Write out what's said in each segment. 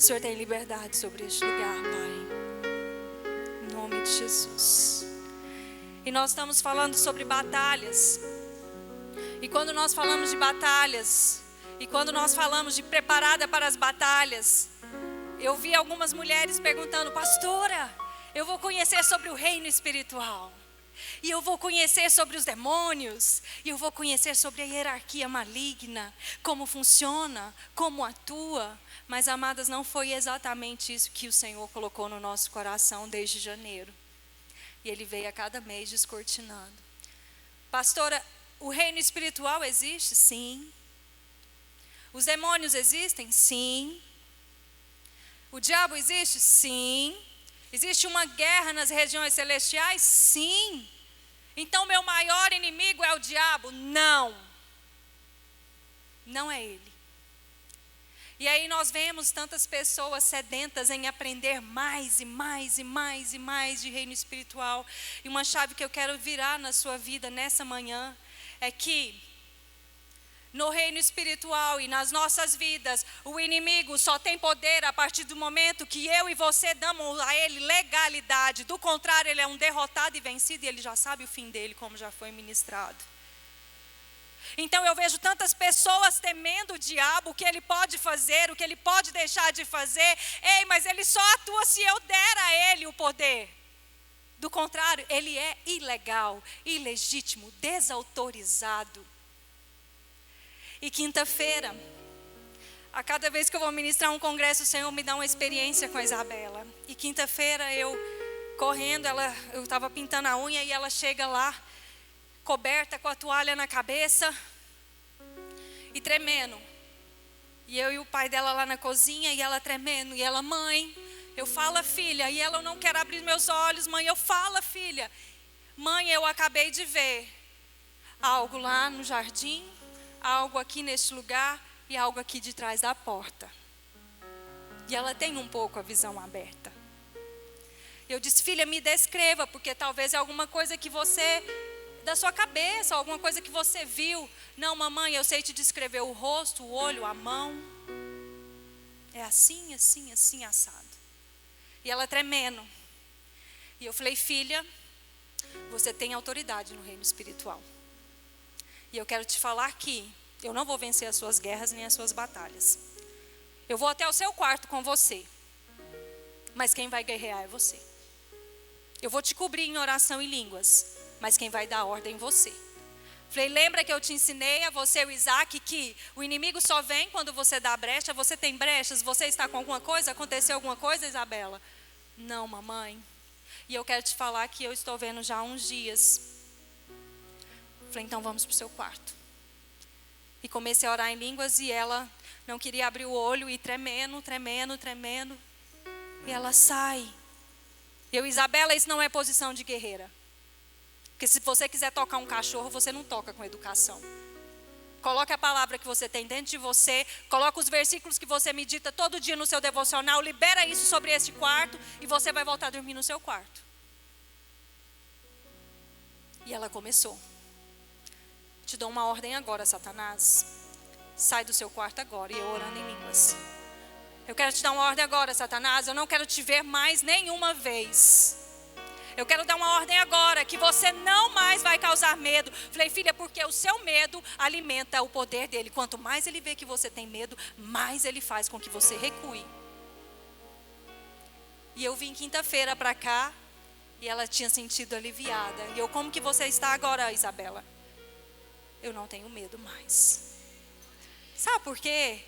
O Senhor tem liberdade sobre este lugar, Pai. Em nome de Jesus. E nós estamos falando sobre batalhas. E quando nós falamos de batalhas, e quando nós falamos de preparada para as batalhas, eu vi algumas mulheres perguntando: pastora, eu vou conhecer sobre o reino espiritual, e eu vou conhecer sobre os demônios, e eu vou conhecer sobre a hierarquia maligna, como funciona, como atua. Mas, amadas, não foi exatamente isso que o Senhor colocou no nosso coração desde janeiro. E Ele veio a cada mês descortinando. Pastora, o reino espiritual existe? Sim. Os demônios existem? Sim. O diabo existe? Sim. Existe uma guerra nas regiões celestiais? Sim. Então meu maior inimigo é o diabo? Não. Não é ele. E aí nós vemos tantas pessoas sedentas em aprender mais e mais e mais e mais de reino espiritual. E uma chave que eu quero virar na sua vida nessa manhã é que no reino espiritual e nas nossas vidas, o inimigo só tem poder a partir do momento que eu e você damos a ele legalidade. Do contrário, ele é um derrotado e vencido, e ele já sabe o fim dele, como já foi ministrado. Então eu vejo tantas pessoas temendo o diabo, o que ele pode fazer, o que ele pode deixar de fazer. Ei, mas ele só atua se eu der a ele o poder. Do contrário, ele é ilegal, ilegítimo, desautorizado. E quinta-feira, a cada vez que eu vou ministrar um congresso, o Senhor me dá uma experiência com a Isabela. E quinta-feira eu, correndo, eu estava pintando a unha e ela chega lá, coberta com a toalha na cabeça e tremendo. E eu e o pai dela lá na cozinha e ela tremendo. E ela: mãe, eu falo, filha. E ela: eu não quero abrir meus olhos, mãe, eu falo, filha. Mãe, eu acabei de ver algo lá no jardim, algo aqui neste lugar e algo aqui de trás da porta. E ela tem um pouco a visão aberta. Eu disse: filha, me descreva, porque talvez é alguma coisa que você, da sua cabeça, alguma coisa que você viu. Não, mamãe, eu sei te descrever o rosto, o olho, a mão. É assim, assim, assim, assado. E ela tremendo. E eu falei: filha, você tem autoridade no reino espiritual. E eu quero te falar que eu não vou vencer as suas guerras nem as suas batalhas. Eu vou até o seu quarto com você. Mas quem vai guerrear é você. Eu vou te cobrir em oração e línguas. Mas quem vai dar ordem é você. Falei: lembra que eu te ensinei a você, o Isaac, que o inimigo só vem quando você dá brecha? Você tem brechas? Você está com alguma coisa? Aconteceu alguma coisa, Isabela? Não, mamãe. E eu quero te falar que eu estou vendo já há uns dias. Falei: então vamos para o seu quarto. E comecei a orar em línguas e ela não queria abrir o olho e tremendo, tremendo, tremendo. E ela sai. Eu: Isabela, isso não é posição de guerreira. Porque se você quiser tocar um cachorro, você não toca com educação. Coloque a palavra que você tem dentro de você. Coloque os versículos que você medita todo dia no seu devocional. Libera isso sobre esse quarto e você vai voltar a dormir no seu quarto. E ela começou: te dou uma ordem agora, Satanás. Sai do seu quarto agora. E eu orando em línguas. Eu quero te dar uma ordem agora, Satanás. Eu não quero te ver mais nenhuma vez. Eu quero dar uma ordem agora, que você não mais vai causar medo. Falei: filha, porque o seu medo alimenta o poder dele. Quanto mais ele vê que você tem medo, mais ele faz com que você recue. E eu vim quinta-feira para cá e ela tinha sentido aliviada. E eu: como que você está agora, Isabela? Eu não tenho medo mais. Sabe por quê?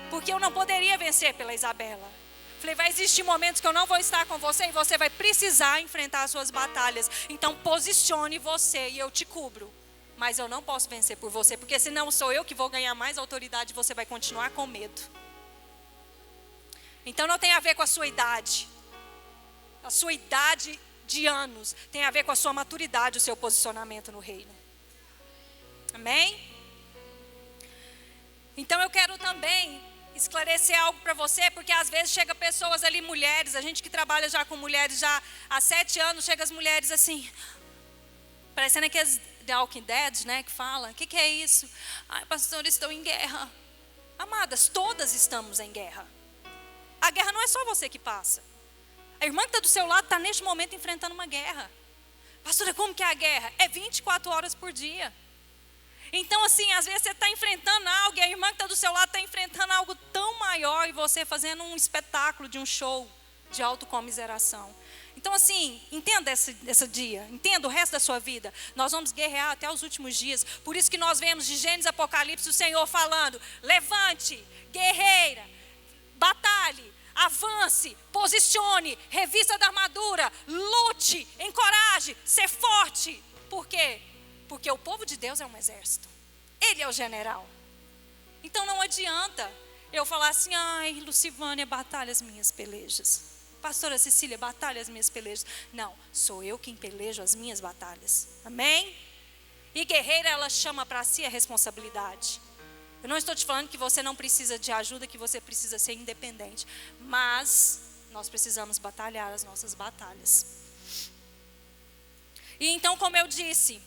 Porque eu não poderia vencer pela Isabela. Falei: vai existir momentos que eu não vou estar com você e você vai precisar enfrentar as suas batalhas. Então posicione você e eu te cubro. Mas eu não posso vencer por você, porque senão sou eu que vou ganhar mais autoridade e você vai continuar com medo. Então não tem a ver com a sua idade. A sua idade de anos tem a ver com a sua maturidade, o seu posicionamento no reino. Amém? Então eu quero também esclarecer algo para você, porque às vezes chega pessoas ali, mulheres, a gente que trabalha já com mulheres já há 7 anos, chega as mulheres assim, parecendo aqueles The Walking Dead, né, que fala: o que é isso? Ai, pastor, estou em guerra. Amadas, todas estamos em guerra. A a guerra não é só você que passa. A irmã que está do seu lado está neste momento enfrentando uma guerra. Pastora, como que é a guerra? É 24 horas por dia. Então assim, às vezes você está enfrentando algo e a irmã que está do seu lado está enfrentando algo tão maior e você fazendo um espetáculo de um show de autocomiseração. Então assim, entenda esse dia, entenda o resto da sua vida. Nós vamos guerrear até os últimos dias. Por isso que nós vemos de Gênesis e Apocalipse o Senhor falando: levante, guerreira, batalhe, avance, posicione, revista da armadura, lute, encoraje, ser forte. Por quê? Porque o povo de Deus é um exército. Ele é o general. Então não adianta eu falar assim: ai, Lucivânia, batalha as minhas pelejas. Pastora Cecília, batalha as minhas pelejas. Não, sou eu quem pelejo as minhas batalhas. Amém? E guerreira, ela chama para si a responsabilidade. Eu não estou te falando que você não precisa de ajuda, que você precisa ser independente. Mas nós precisamos batalhar as nossas batalhas. E então, como eu disse,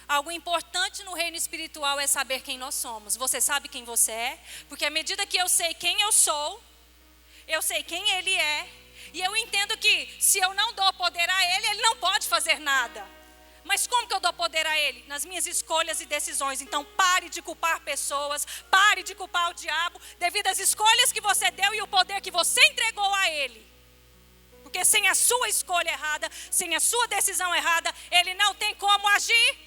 algo importante no reino espiritual é saber quem nós somos. Você sabe quem você é? Porque à medida que eu sei quem eu sou, eu sei quem Ele é. E eu entendo que se eu não dou poder a Ele, Ele não pode fazer nada. Mas como que eu dou poder a Ele? Nas minhas escolhas e decisões. Então pare de culpar pessoas, pare de culpar o diabo, devido às escolhas que você deu e o poder que você entregou a Ele. Porque sem a sua escolha errada, sem a sua decisão errada, Ele não tem como agir.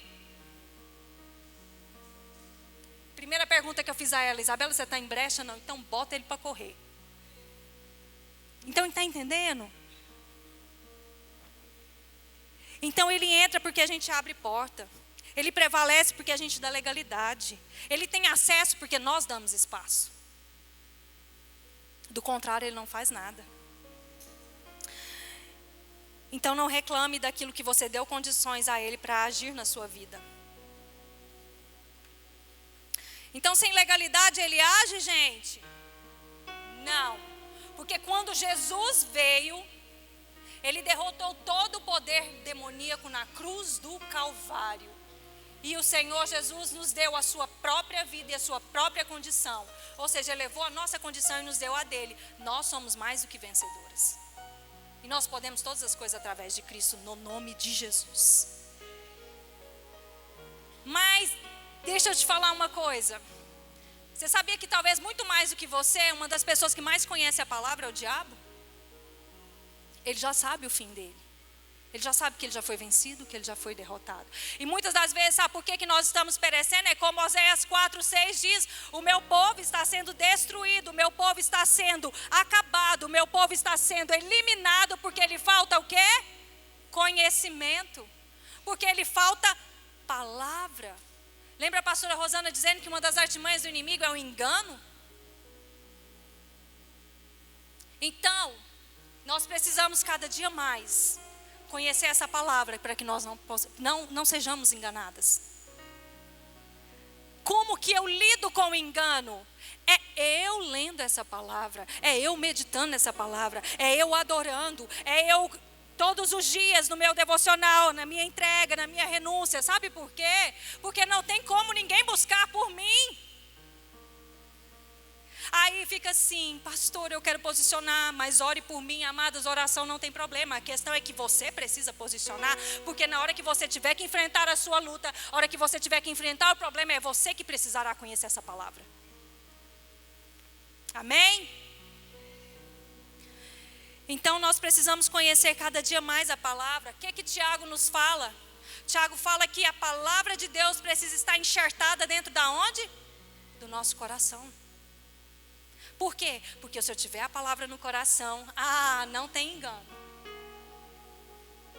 Primeira pergunta que eu fiz a ela: Isabela, você está em brecha? Não, então bota ele para correr. Então ele está entendendo? Então ele entra porque a gente abre porta. Ele prevalece porque a gente dá legalidade. Ele tem acesso porque nós damos espaço. Do contrário, ele não faz nada. Então não reclame daquilo que você deu condições a ele para agir na sua vida. Então sem legalidade ele age, gente? Não. Porque quando Jesus veio, Ele derrotou todo o poder demoníaco na cruz do Calvário. E o Senhor Jesus nos deu a sua própria vida e a sua própria condição. Ou seja, Ele levou a nossa condição e nos deu a dele. Nós somos mais do que vencedoras. E nós podemos todas as coisas através de Cristo, no nome de Jesus. Mas, deixa eu te falar uma coisa. Você sabia que talvez muito mais do que você, uma das pessoas que mais conhece a palavra é o diabo? Ele já sabe o fim dele. Ele já sabe que ele já foi vencido, que ele já foi derrotado. E muitas das vezes, sabe por que nós estamos perecendo? É como Oséias 4:6 diz: o meu povo está sendo destruído, o meu povo está sendo acabado, o meu povo está sendo eliminado, porque lhe falta o quê? Conhecimento. Porque lhe falta palavra. Lembra a pastora Rosana dizendo que uma das artimanhas do inimigo é o engano? Então, nós precisamos cada dia mais conhecer essa palavra para que nós não sejamos enganadas. Como que eu lido com o engano? É eu lendo essa palavra, é eu meditando nessa palavra, é eu adorando, é eu todos os dias no meu devocional, na minha entrega, na minha renúncia. Sabe por quê? Porque não tem como ninguém buscar por mim. Aí fica assim: pastor, eu quero posicionar, mas ore por mim. Amadas, oração não tem problema. A questão é que você precisa posicionar, porque na hora que você tiver que enfrentar a sua luta, a hora que você tiver que enfrentar o problema, é você que precisará conhecer essa palavra. Amém? Então nós precisamos conhecer cada dia mais a palavra. O que Tiago nos fala? Tiago fala que a palavra de Deus precisa estar enxertada dentro da onde? Do nosso coração. Por quê? Porque se eu tiver a palavra no coração, não tem engano.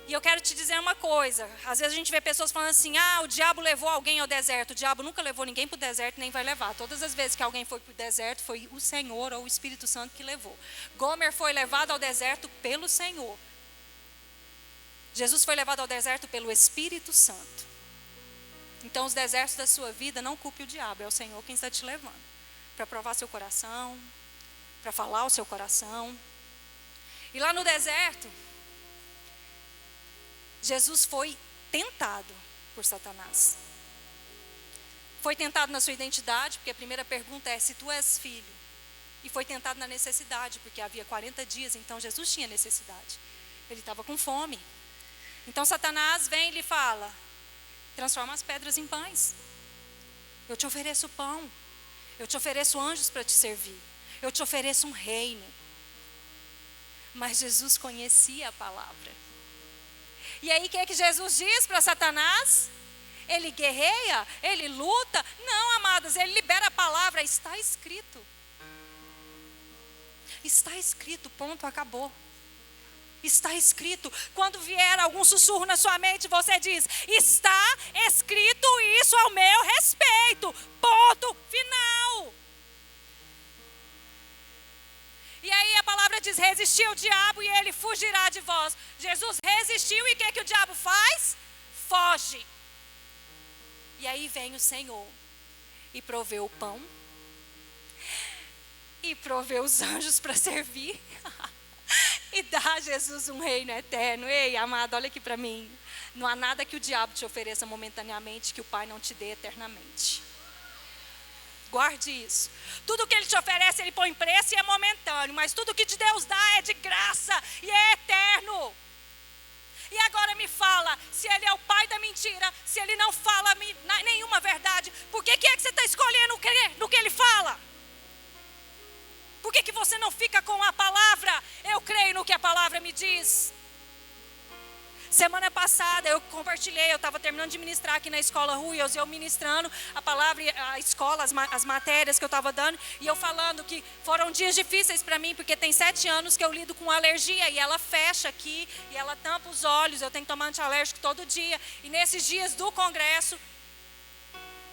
E eu quero te dizer uma coisa. Às vezes a gente vê pessoas falando assim: o diabo levou alguém ao deserto. O diabo nunca levou ninguém para o deserto, nem vai levar. Todas as vezes que alguém foi para o deserto, foi o Senhor ou o Espírito Santo que levou. Gomer foi levado ao deserto pelo Senhor. Jesus foi levado ao deserto pelo Espírito Santo. Então os desertos da sua vida, não culpe o diabo, é o Senhor quem está te levando. Para provar seu coração, para falar o seu coração. E lá no deserto, Jesus foi tentado por Satanás. Foi tentado na sua identidade, porque a primeira pergunta é: se tu és filho. e foi tentado na necessidade, porque havia 40 dias, então Jesus tinha necessidade. Ele estava com fome. Então Satanás vem e lhe fala: transforma as pedras em pães. Eu te ofereço pão. Eu te ofereço anjos para te servir. Eu te ofereço um reino. Mas Jesus conhecia a palavra. E aí o que é que Jesus diz para Satanás? Ele guerreia? Ele luta? Não, amadas, ele libera a palavra. Está escrito. Está escrito, ponto, acabou. Está escrito. Quando vier algum sussurro na sua mente, você diz: está escrito isso ao meu respeito, ponto, final. E aí a palavra diz: resistiu o diabo e ele fugirá de vós. Jesus resistiu e o que é que o diabo faz? Foge. E aí vem o Senhor e proveu o pão, e proveu os anjos para servir, e dá a Jesus um reino eterno. Ei, amado, olha aqui para mim. Não há nada que o diabo te ofereça momentaneamente que o Pai não te dê eternamente. Guarde isso. Tudo que ele te oferece, ele põe preço e é momentâneo, mas tudo que de Deus dá é de graça e é eterno. E agora me fala, se ele é o pai da mentira, se ele não fala nenhuma verdade, por que é que você está escolhendo no que ele fala? Por que você não fica com a palavra? Eu creio no que a palavra me diz. Semana passada eu compartilhei, eu estava terminando de ministrar aqui na escola Ruios, eu ministrando a palavra, a escola, as matérias que eu estava dando, e eu falando que foram dias difíceis para mim, porque tem 7 anos que eu lido com alergia, e ela fecha aqui, e ela tampa os olhos, eu tenho que tomar antialérgico todo dia, e nesses dias do congresso,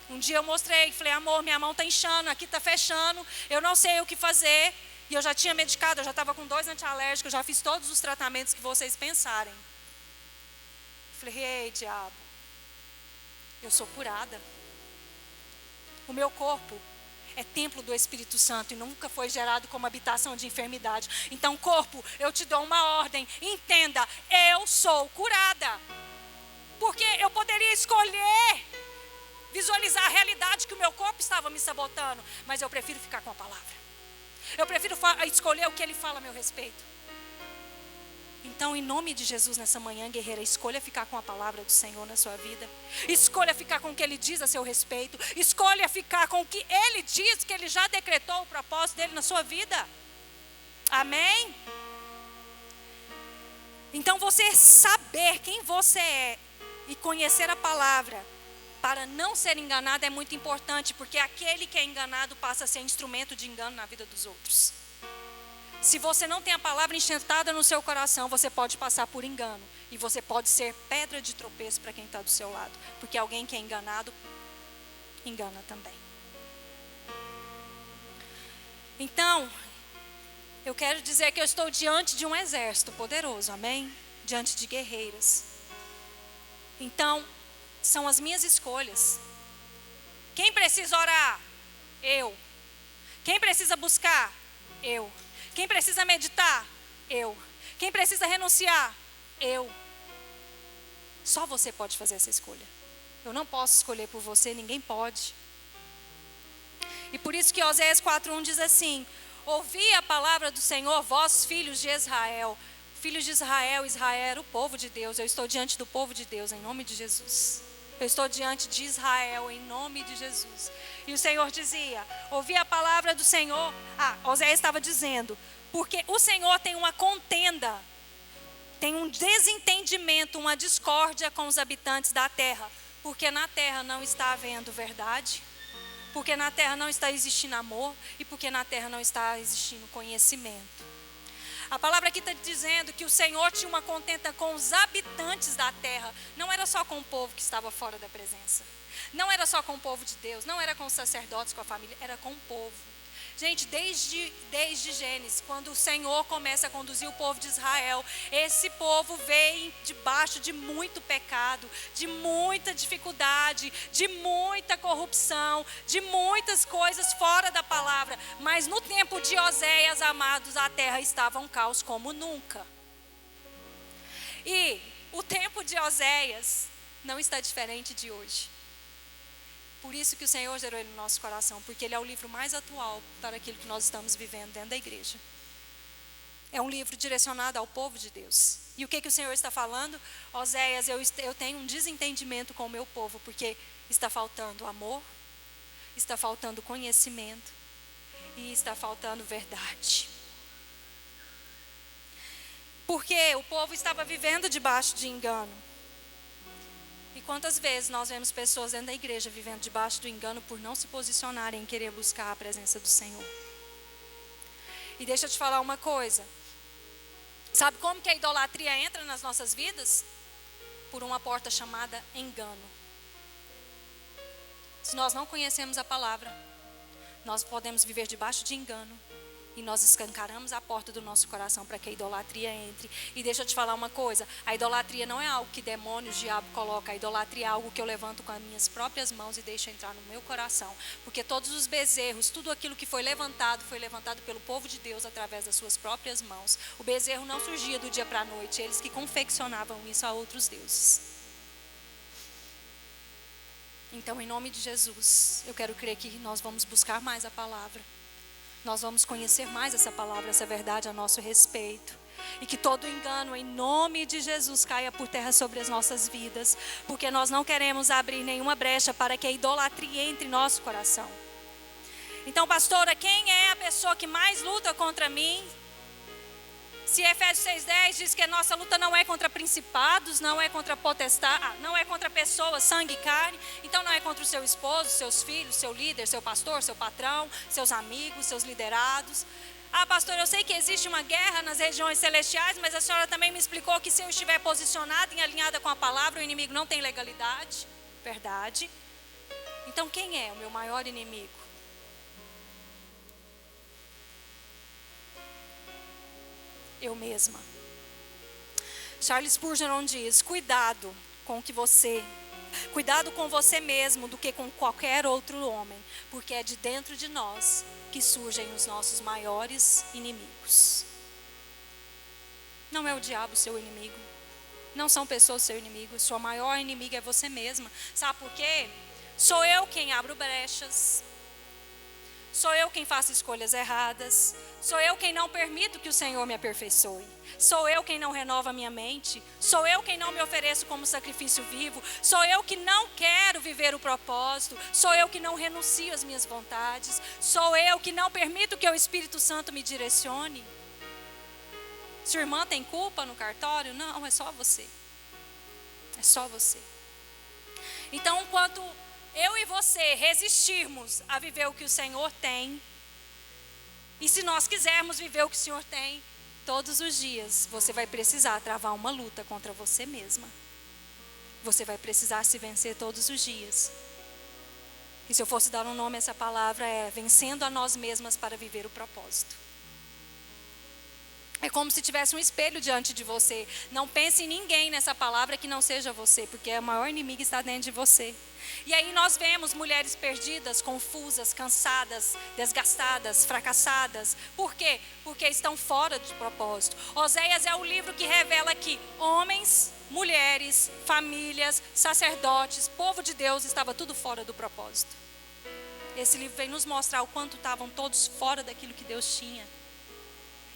um dia eu mostrei, falei: amor, minha mão está inchando, aqui está fechando, eu não sei o que fazer, e eu já tinha medicado, eu já estava com 2 antialérgicos, eu já fiz todos os tratamentos que vocês pensarem. Falei: ei, diabo, eu sou curada. O meu corpo é templo do Espírito Santo e nunca foi gerado como habitação de enfermidade. Então, corpo, eu te dou uma ordem, entenda, eu sou curada. Porque eu poderia escolher visualizar a realidade que o meu corpo estava me sabotando, mas eu prefiro ficar com a palavra. Eu prefiro escolher o que ele fala a meu respeito. Então, em nome de Jesus, nessa manhã, guerreira, escolha ficar com a palavra do Senhor na sua vida. Escolha ficar com o que Ele diz a seu respeito. Escolha ficar com o que Ele diz, que Ele já decretou o propósito dEle na sua vida. Amém? Então, você saber quem você é e conhecer a palavra para não ser enganado é muito importante, porque aquele que é enganado passa a ser instrumento de engano na vida dos outros. Se você não tem a palavra enxertada no seu coração, você pode passar por engano. E você pode ser pedra de tropeço para quem está do seu lado. Porque alguém que é enganado, engana também. Então, eu quero dizer que eu estou diante de um exército poderoso, amém? Diante de guerreiras. Então, são as minhas escolhas. Quem precisa orar? Eu. Quem precisa buscar? Eu. Quem precisa meditar? Eu. Quem precisa renunciar? Eu. Só você pode fazer essa escolha. Eu não posso escolher por você, ninguém pode. E por isso que Oséias 4:1 diz assim: ouvi a palavra do Senhor, vós filhos de Israel. Filhos de Israel, Israel era o povo de Deus. Eu estou diante do povo de Deus, em nome de Jesus. Eu estou diante de Israel, em nome de Jesus. E o Senhor dizia: ouvi a palavra do Senhor. Oséias estava dizendo, porque o Senhor tem uma contenda, tem um desentendimento, uma discórdia com os habitantes da terra. Porque na terra não está havendo verdade, porque na terra não está existindo amor, e porque na terra não está existindo conhecimento. A palavra aqui está dizendo que o Senhor tinha uma contenda com os habitantes da terra. Não era só com o povo que estava fora da presença. Não era só com o povo de Deus. Não era com os sacerdotes, com a família. Era com o povo. Gente, desde Gênesis, quando o Senhor começa a conduzir o povo de Israel, esse povo veio debaixo de muito pecado, de muita dificuldade, de muita corrupção, de muitas coisas fora da palavra. Mas no tempo de Oséias, amados, a terra estava um caos como nunca. E o tempo de Oséias não está diferente de hoje. Por isso que o Senhor gerou ele no nosso coração, porque ele é o livro mais atual para aquilo que nós estamos vivendo dentro da igreja. É um livro direcionado ao povo de Deus. E o que o Senhor está falando? Oséias, eu tenho um desentendimento com o meu povo, porque está faltando amor, está faltando conhecimento e está faltando verdade. Porque o povo estava vivendo debaixo de engano. E quantas vezes nós vemos pessoas dentro da igreja vivendo debaixo do engano por não se posicionarem em querer buscar a presença do Senhor. E deixa eu te falar uma coisa. Sabe como que a idolatria entra nas nossas vidas? Por uma porta chamada engano. Se nós não conhecemos a palavra, nós podemos viver debaixo de engano. E nós escancaramos a porta do nosso coração para que a idolatria entre. E deixa eu te falar uma coisa. A idolatria não é algo que demônios, o diabo coloca. A idolatria é algo que eu levanto com as minhas próprias mãos e deixo entrar no meu coração. Porque todos os bezerros, tudo aquilo que foi levantado pelo povo de Deus através das suas próprias mãos. O bezerro não surgia do dia para a noite. Eles que confeccionavam isso a outros deuses. Então, em nome de Jesus, eu quero crer que nós vamos buscar mais a palavra. Nós vamos conhecer mais essa palavra, essa verdade a nosso respeito. E que todo engano, em nome de Jesus, caia por terra sobre as nossas vidas. Porque nós não queremos abrir nenhuma brecha para que a idolatria entre em nosso coração. Então, pastora, quem é a pessoa que mais luta contra mim? Se Efésios 6,10 diz que a nossa luta não é contra principados, não é contra potestades, não é contra pessoas, sangue e carne. Então não é contra o seu esposo, seus filhos, seu líder, seu pastor, seu patrão, seus amigos, seus liderados. Ah, pastor, eu sei que existe uma guerra nas regiões celestiais, mas a senhora também me explicou que se eu estiver posicionada e alinhada com a palavra, o inimigo não tem legalidade. Verdade. Então quem é o meu maior inimigo? Eu mesma. Charles Spurgeon diz: cuidado com você mesmo do que com qualquer outro homem, porque é de dentro de nós que surgem os nossos maiores inimigos. Não é o diabo seu inimigo, não são pessoas seu inimigo, sua maior inimiga é você mesma. Sabe por quê? Sou eu quem abro brechas. Sou eu quem faço escolhas erradas. Sou eu quem não permito que o Senhor me aperfeiçoe. Sou eu quem não renova a minha mente. Sou eu quem não me ofereço como sacrifício vivo. Sou eu que não quero viver o propósito. Sou eu que não renuncio às minhas vontades. Sou eu que não permito que o Espírito Santo me direcione. Sua irmã tem culpa no cartório? Não, é só você. É só você. Então, enquanto eu e você resistirmos a viver o que o Senhor tem, e se nós quisermos viver o que o Senhor tem, todos os dias você vai precisar travar uma luta contra você mesma. Você vai precisar se vencer todos os dias. E se eu fosse dar um nome a essa palavra, é vencendo a nós mesmas para viver o propósito. É como se tivesse um espelho diante de você. Não pense em ninguém nessa palavra que não seja você, porque a maior inimiga está dentro de você. E aí nós vemos mulheres perdidas, confusas, cansadas, desgastadas, fracassadas. Por quê? Porque estão fora do propósito. Oséias é o livro que revela que homens, mulheres, famílias, sacerdotes, povo de Deus, estava tudo fora do propósito. Esse livro vem nos mostrar o quanto estavam todos fora daquilo que Deus tinha.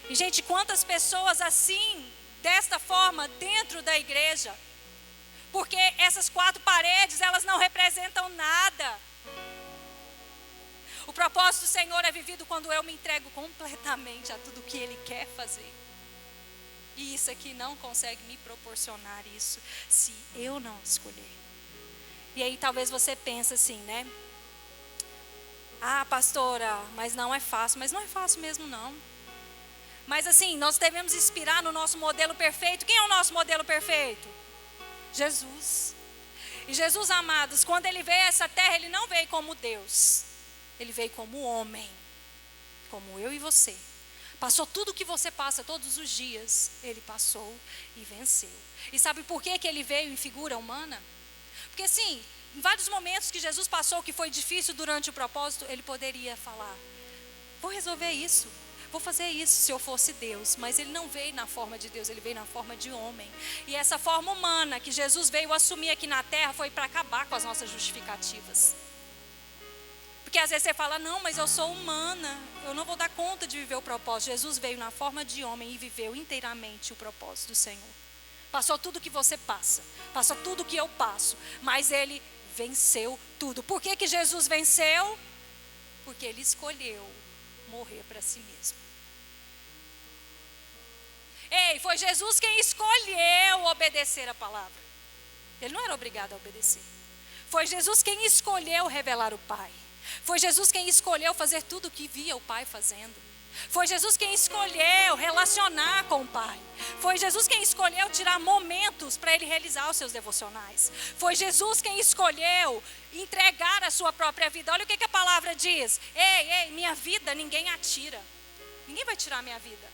E, gente, quantas pessoas assim, desta forma, dentro da igreja? Porque essas 4 paredes, elas não representam nada. O propósito do Senhor é vivido quando eu me entrego completamente a tudo que Ele quer fazer. E isso aqui não consegue me proporcionar isso, se eu não escolher. E aí talvez você pense assim, né? Ah, pastora, mas não é fácil. Mas não é fácil mesmo, não. Mas assim, nós devemos inspirar no nosso modelo perfeito. Quem é o nosso modelo perfeito? Jesus. E Jesus, amados, quando Ele veio a essa terra, Ele não veio como Deus. Ele veio como homem. Como eu e você. Passou tudo o que você passa todos os dias. Ele passou e venceu. E sabe por que Ele veio em figura humana? Porque assim, em vários momentos que Jesus passou que foi difícil durante o propósito, Ele poderia falar: vou resolver isso. Vou fazer isso se eu fosse Deus. Mas Ele não veio na forma de Deus, Ele veio na forma de homem. E essa forma humana que Jesus veio assumir aqui na terra foi para acabar com as nossas justificativas. Porque às vezes você fala, não, mas eu sou humana, eu não vou dar conta de viver o propósito. Jesus veio na forma de homem e viveu inteiramente o propósito do Senhor. Passou tudo que você passa, passou tudo que eu passo, mas Ele venceu tudo. Por que Jesus venceu? Porque Ele escolheu morrer para si mesmo. Ei, foi Jesus quem escolheu obedecer a palavra. Ele não era obrigado a obedecer. Foi Jesus quem escolheu revelar o Pai. Foi Jesus quem escolheu fazer tudo o que via o Pai fazendo. Foi Jesus quem escolheu relacionar com o Pai. Foi Jesus quem escolheu tirar momentos para Ele realizar os seus devocionais. Foi Jesus quem escolheu entregar a sua própria vida. Olha o que a palavra diz. Ei, minha vida ninguém a tira. Ninguém vai tirar a minha vida.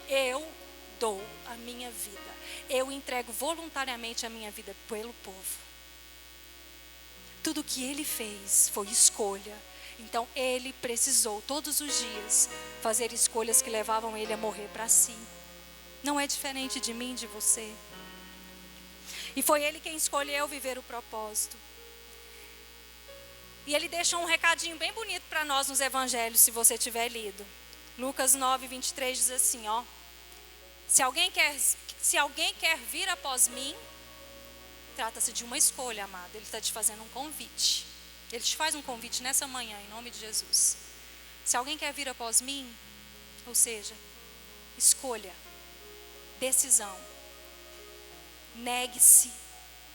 Eu dou a minha vida. Eu entrego voluntariamente a minha vida pelo povo. Tudo que Ele fez foi escolha. Então Ele precisou todos os dias fazer escolhas que levavam Ele a morrer para si. Não é diferente de mim, de você. E foi Ele quem escolheu viver o propósito. E Ele deixou um recadinho bem bonito para nós nos evangelhos, se você tiver lido. Lucas 9, 23 diz assim, ó. Se alguém quer vir após mim, trata-se de uma escolha, amado. Ele está te fazendo um convite. Ele te faz um convite nessa manhã, em nome de Jesus. Se alguém quer vir após mim, ou seja, escolha, decisão, negue-se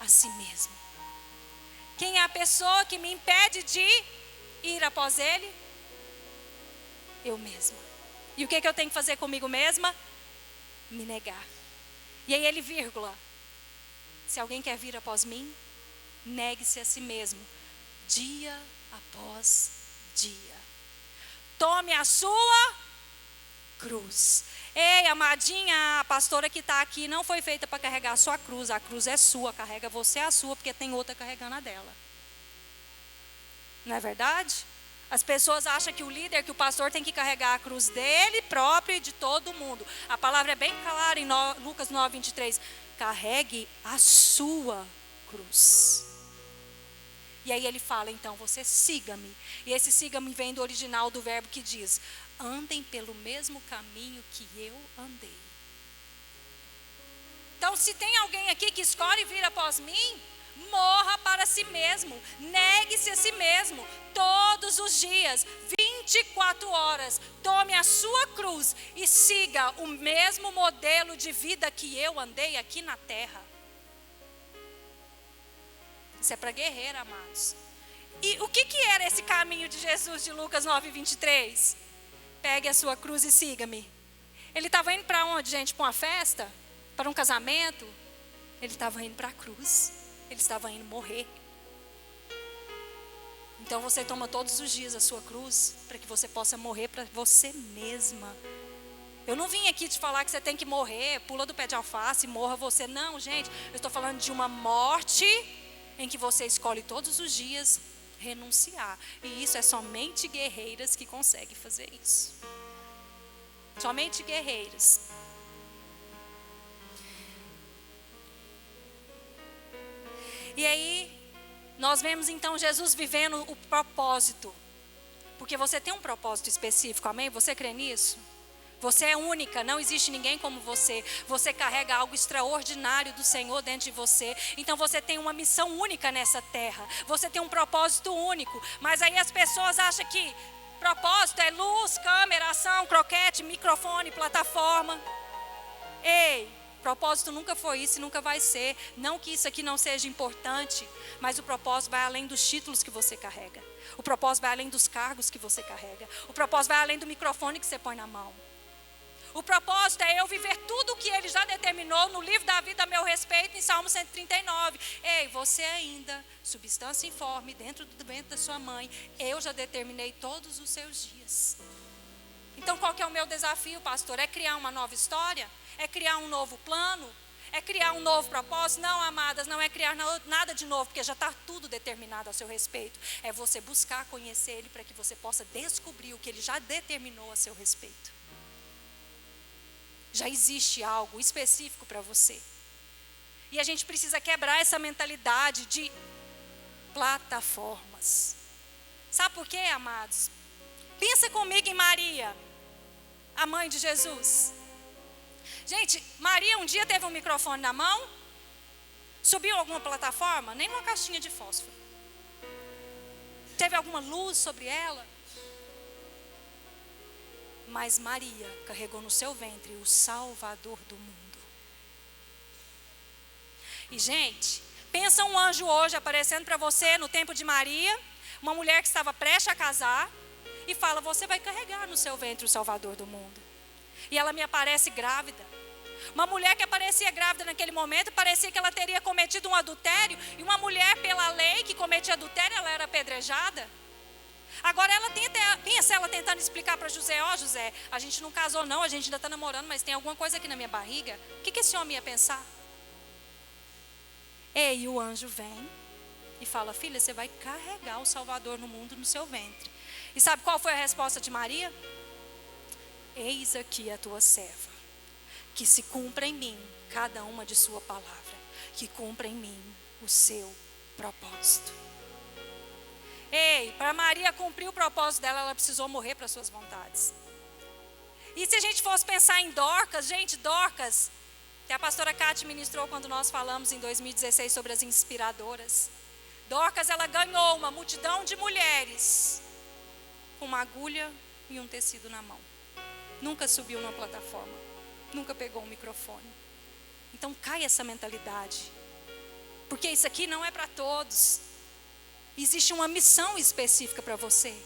a si mesmo. Quem é a pessoa que me impede de ir após Ele? Eu mesma. E o que eu tenho que fazer comigo mesma? Me negar. E aí ele, vírgula, se alguém quer vir após mim, negue-se a si mesmo, dia após dia. Tome a sua cruz. Ei, amadinha, a pastora que está aqui não foi feita para carregar a sua cruz. A cruz é sua, carrega você a sua, porque tem outra carregando a dela. Não é verdade? As pessoas acham que o líder, que o pastor tem que carregar a cruz dele próprio e de todo mundo. A palavra é bem clara em Lucas 9, 23. Carregue a sua cruz. E aí ele fala, então, você siga-me. E esse siga-me vem do original do verbo que diz, andem pelo mesmo caminho que eu andei. Então, se tem alguém aqui que escolhe vir após mim, morra para si mesmo, negue-se a si mesmo, todos os dias, 24 horas, tome a sua cruz e siga o mesmo modelo de vida que eu andei aqui na terra. Isso é para guerreiro, amados. E o que era esse caminho de Jesus de Lucas 9, 23? Pegue a sua cruz e siga-me. Ele estava indo para onde, gente? Para uma festa? Para um casamento? Ele estava indo para a cruz. Ele estava indo morrer. Então você toma todos os dias a sua cruz para que você possa morrer para você mesma. Eu não vim aqui te falar que você tem que morrer, pula do pé de alface, morra você. Não, gente, eu estou falando de uma morte em que você escolhe todos os dias renunciar. E isso é somente guerreiras que conseguem fazer isso. Somente guerreiras. E aí, nós vemos então Jesus vivendo o propósito. Porque você tem um propósito específico, amém? Você crê nisso? Você é única, não existe ninguém como você. Você carrega algo extraordinário do Senhor dentro de você. Então você tem uma missão única nessa terra. Você tem um propósito único. Mas aí as pessoas acham que propósito é luz, câmera, ação, croquete, microfone, plataforma. Ei, propósito nunca foi isso e nunca vai ser. Não que isso aqui não seja importante, mas o propósito vai além dos títulos que você carrega. O propósito vai além dos cargos que você carrega. O propósito vai além do microfone que você põe na mão. O propósito é eu viver tudo o que Ele já determinou no livro da vida a meu respeito, em Salmo 139. Ei, você ainda, substância informe, dentro do ventre da sua mãe, eu já determinei todos os seus dias. Então qual que é o meu desafio, pastor? É criar uma nova história? É criar um novo plano? É criar um novo propósito? Não, amadas, não é criar nada de novo, porque já está tudo determinado a seu respeito. É você buscar conhecer Ele para que você possa descobrir o que Ele já determinou a seu respeito. Já existe algo específico para você. E a gente precisa quebrar essa mentalidade de plataformas. Sabe por quê, amados? Pensa comigo em Maria, a mãe de Jesus. Gente, Maria um dia teve um microfone na mão, subiu alguma plataforma, nem uma caixinha de fósforo. Teve alguma luz sobre ela? Mas Maria carregou no seu ventre o Salvador do mundo. E gente, pensa um anjo hoje aparecendo para você no tempo de Maria, uma mulher que estava prestes a casar, e fala: você vai carregar no seu ventre o Salvador do mundo. E ela me aparece grávida. Uma mulher que aparecia grávida naquele momento, parecia que ela teria cometido um adultério. E uma mulher, pela lei, que cometia adultério, ela era apedrejada. Agora pensa ela tentando explicar para José: ó, José, a gente não casou não, a gente ainda está namorando, mas tem alguma coisa aqui na minha barriga. O que esse homem ia pensar? E o anjo vem e fala: filha, você vai carregar o Salvador no mundo no seu ventre. E sabe qual foi a resposta de Maria? Eis aqui a tua serva, que se cumpra em mim cada uma de sua palavra, que cumpra em mim o seu propósito. Ei, para Maria cumprir o propósito dela, ela precisou morrer para suas vontades. E se a gente fosse pensar em Dorcas, gente, Dorcas, que a pastora Cátia ministrou quando nós falamos em 2016 sobre as inspiradoras. Dorcas, ela ganhou uma multidão de mulheres com uma agulha e um tecido na mão. Nunca subiu numa plataforma, nunca pegou um microfone. Então cai essa mentalidade, porque isso aqui não é para todos. Existe uma missão específica para você.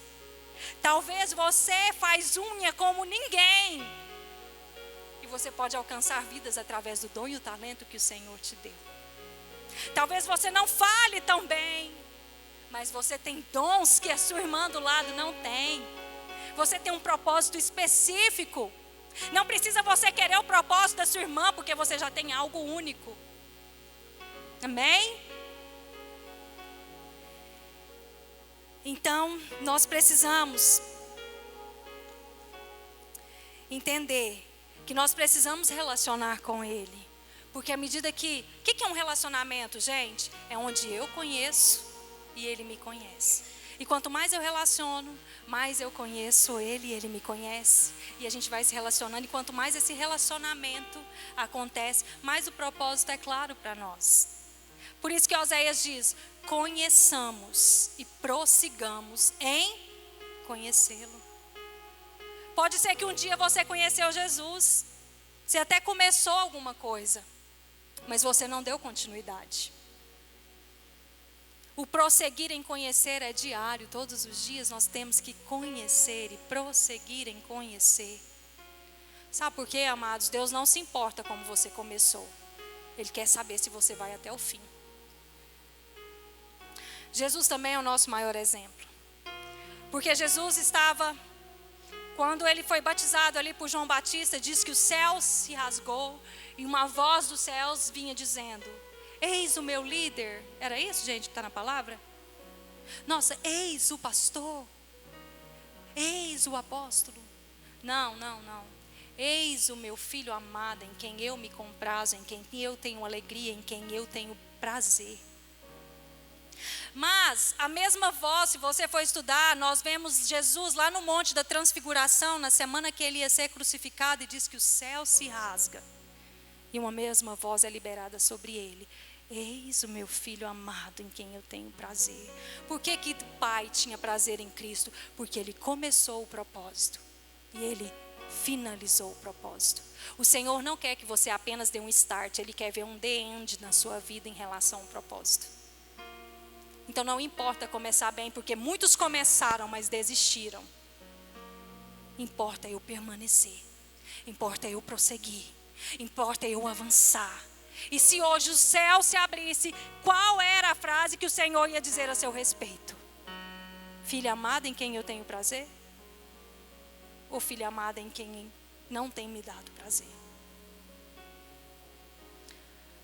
Talvez você faz unha como ninguém, e você pode alcançar vidas através do dom e o talento que o Senhor te deu. Talvez você não fale tão bem, mas você tem dons que a sua irmã do lado não tem. Você tem um propósito específico. Não precisa você querer o propósito da sua irmã, porque você já tem algo único. Amém? Então, nós precisamos entender que nós precisamos relacionar com Ele. Porque à medida que... O que é um relacionamento, gente? É onde eu conheço e Ele me conhece. E quanto mais eu relaciono, mais eu conheço Ele e Ele me conhece. E a gente vai se relacionando. E quanto mais esse relacionamento acontece, mais o propósito é claro para nós. Por isso que Oséias diz: conheçamos e prossigamos em conhecê-lo. Pode ser que um dia você conheceu Jesus, você até começou alguma coisa, mas você não deu continuidade. O prosseguir em conhecer é diário, todos os dias nós temos que conhecer e prosseguir em conhecer. Sabe por quê, amados? Deus não se importa como você começou, Ele quer saber se você vai até o fim. Jesus também é o nosso maior exemplo, porque Jesus estava... Quando ele foi batizado ali por João Batista, diz que o céu se rasgou e uma voz dos céus vinha dizendo: eis o meu líder. Era isso, gente, que está na palavra? Nossa, eis o pastor, eis o apóstolo. Não. Eis o meu filho amado, em quem eu me comprazo, em quem eu tenho alegria, em quem eu tenho prazer. Mas a mesma voz, se você for estudar, nós vemos Jesus lá no Monte da Transfiguração, na semana que ele ia ser crucificado, e diz que o céu se rasga e uma mesma voz é liberada sobre ele: eis o meu filho amado, em quem eu tenho prazer. Por que que o Pai tinha prazer em Cristo? Porque ele começou o propósito e ele finalizou o propósito. O Senhor não quer que você apenas dê um start, Ele quer ver um the end na sua vida em relação ao propósito. Então não importa começar bem, porque muitos começaram, mas desistiram. Importa eu permanecer, importa eu prosseguir, importa eu avançar. E se hoje o céu se abrisse, qual era a frase que o Senhor ia dizer a seu respeito? Filha amada, em quem eu tenho prazer? Ou filha amada, em quem não tem me dado prazer?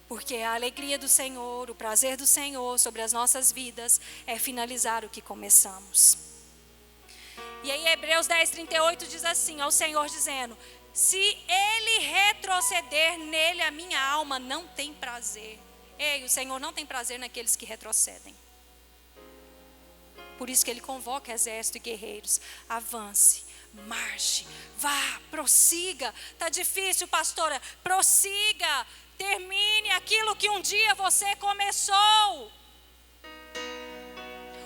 Porque a alegria do Senhor, o prazer do Senhor sobre as nossas vidas é finalizar o que começamos. E aí Hebreus 10:38 diz assim, ao Senhor dizendo: se Ele retroceder, nele a minha alma não tem prazer. Ei, o Senhor não tem prazer naqueles que retrocedem. Por isso que ele convoca exército e guerreiros. Avance, marche, vá, prossiga. Está difícil, pastora? Prossiga, termine aquilo que um dia você começou.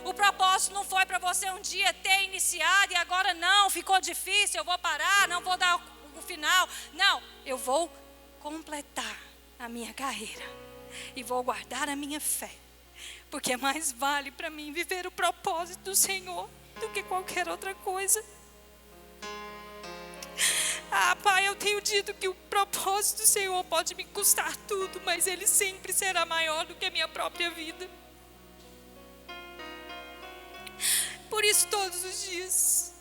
O propósito não foi para você um dia ter iniciado e agora não, ficou difícil, eu vou parar, não vou dar o final. Não, eu vou completar a minha carreira e vou guardar a minha fé. Porque mais vale para mim viver o propósito do Senhor do que qualquer outra coisa. Ah, Pai, eu tenho dito que o propósito do Senhor pode me custar tudo, mas Ele sempre será maior do que a minha própria vida. Por isso, todos os dias,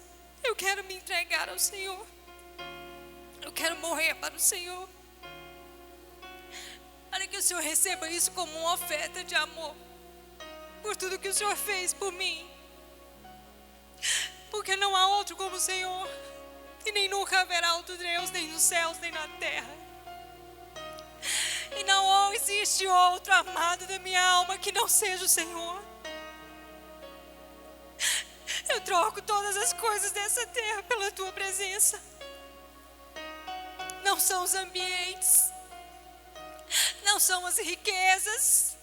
eu quero me entregar ao Senhor. Eu quero morrer para o Senhor. Para que o Senhor receba isso como uma oferta de amor. Por tudo que o Senhor fez por mim. Porque não há outro como o Senhor. E nem nunca haverá outro Deus, nem nos céus, nem na terra. E não existe outro amado da minha alma que não seja o Senhor. Eu troco todas as coisas dessa terra pela Tua presença. Não são os ambientes, não são as riquezas,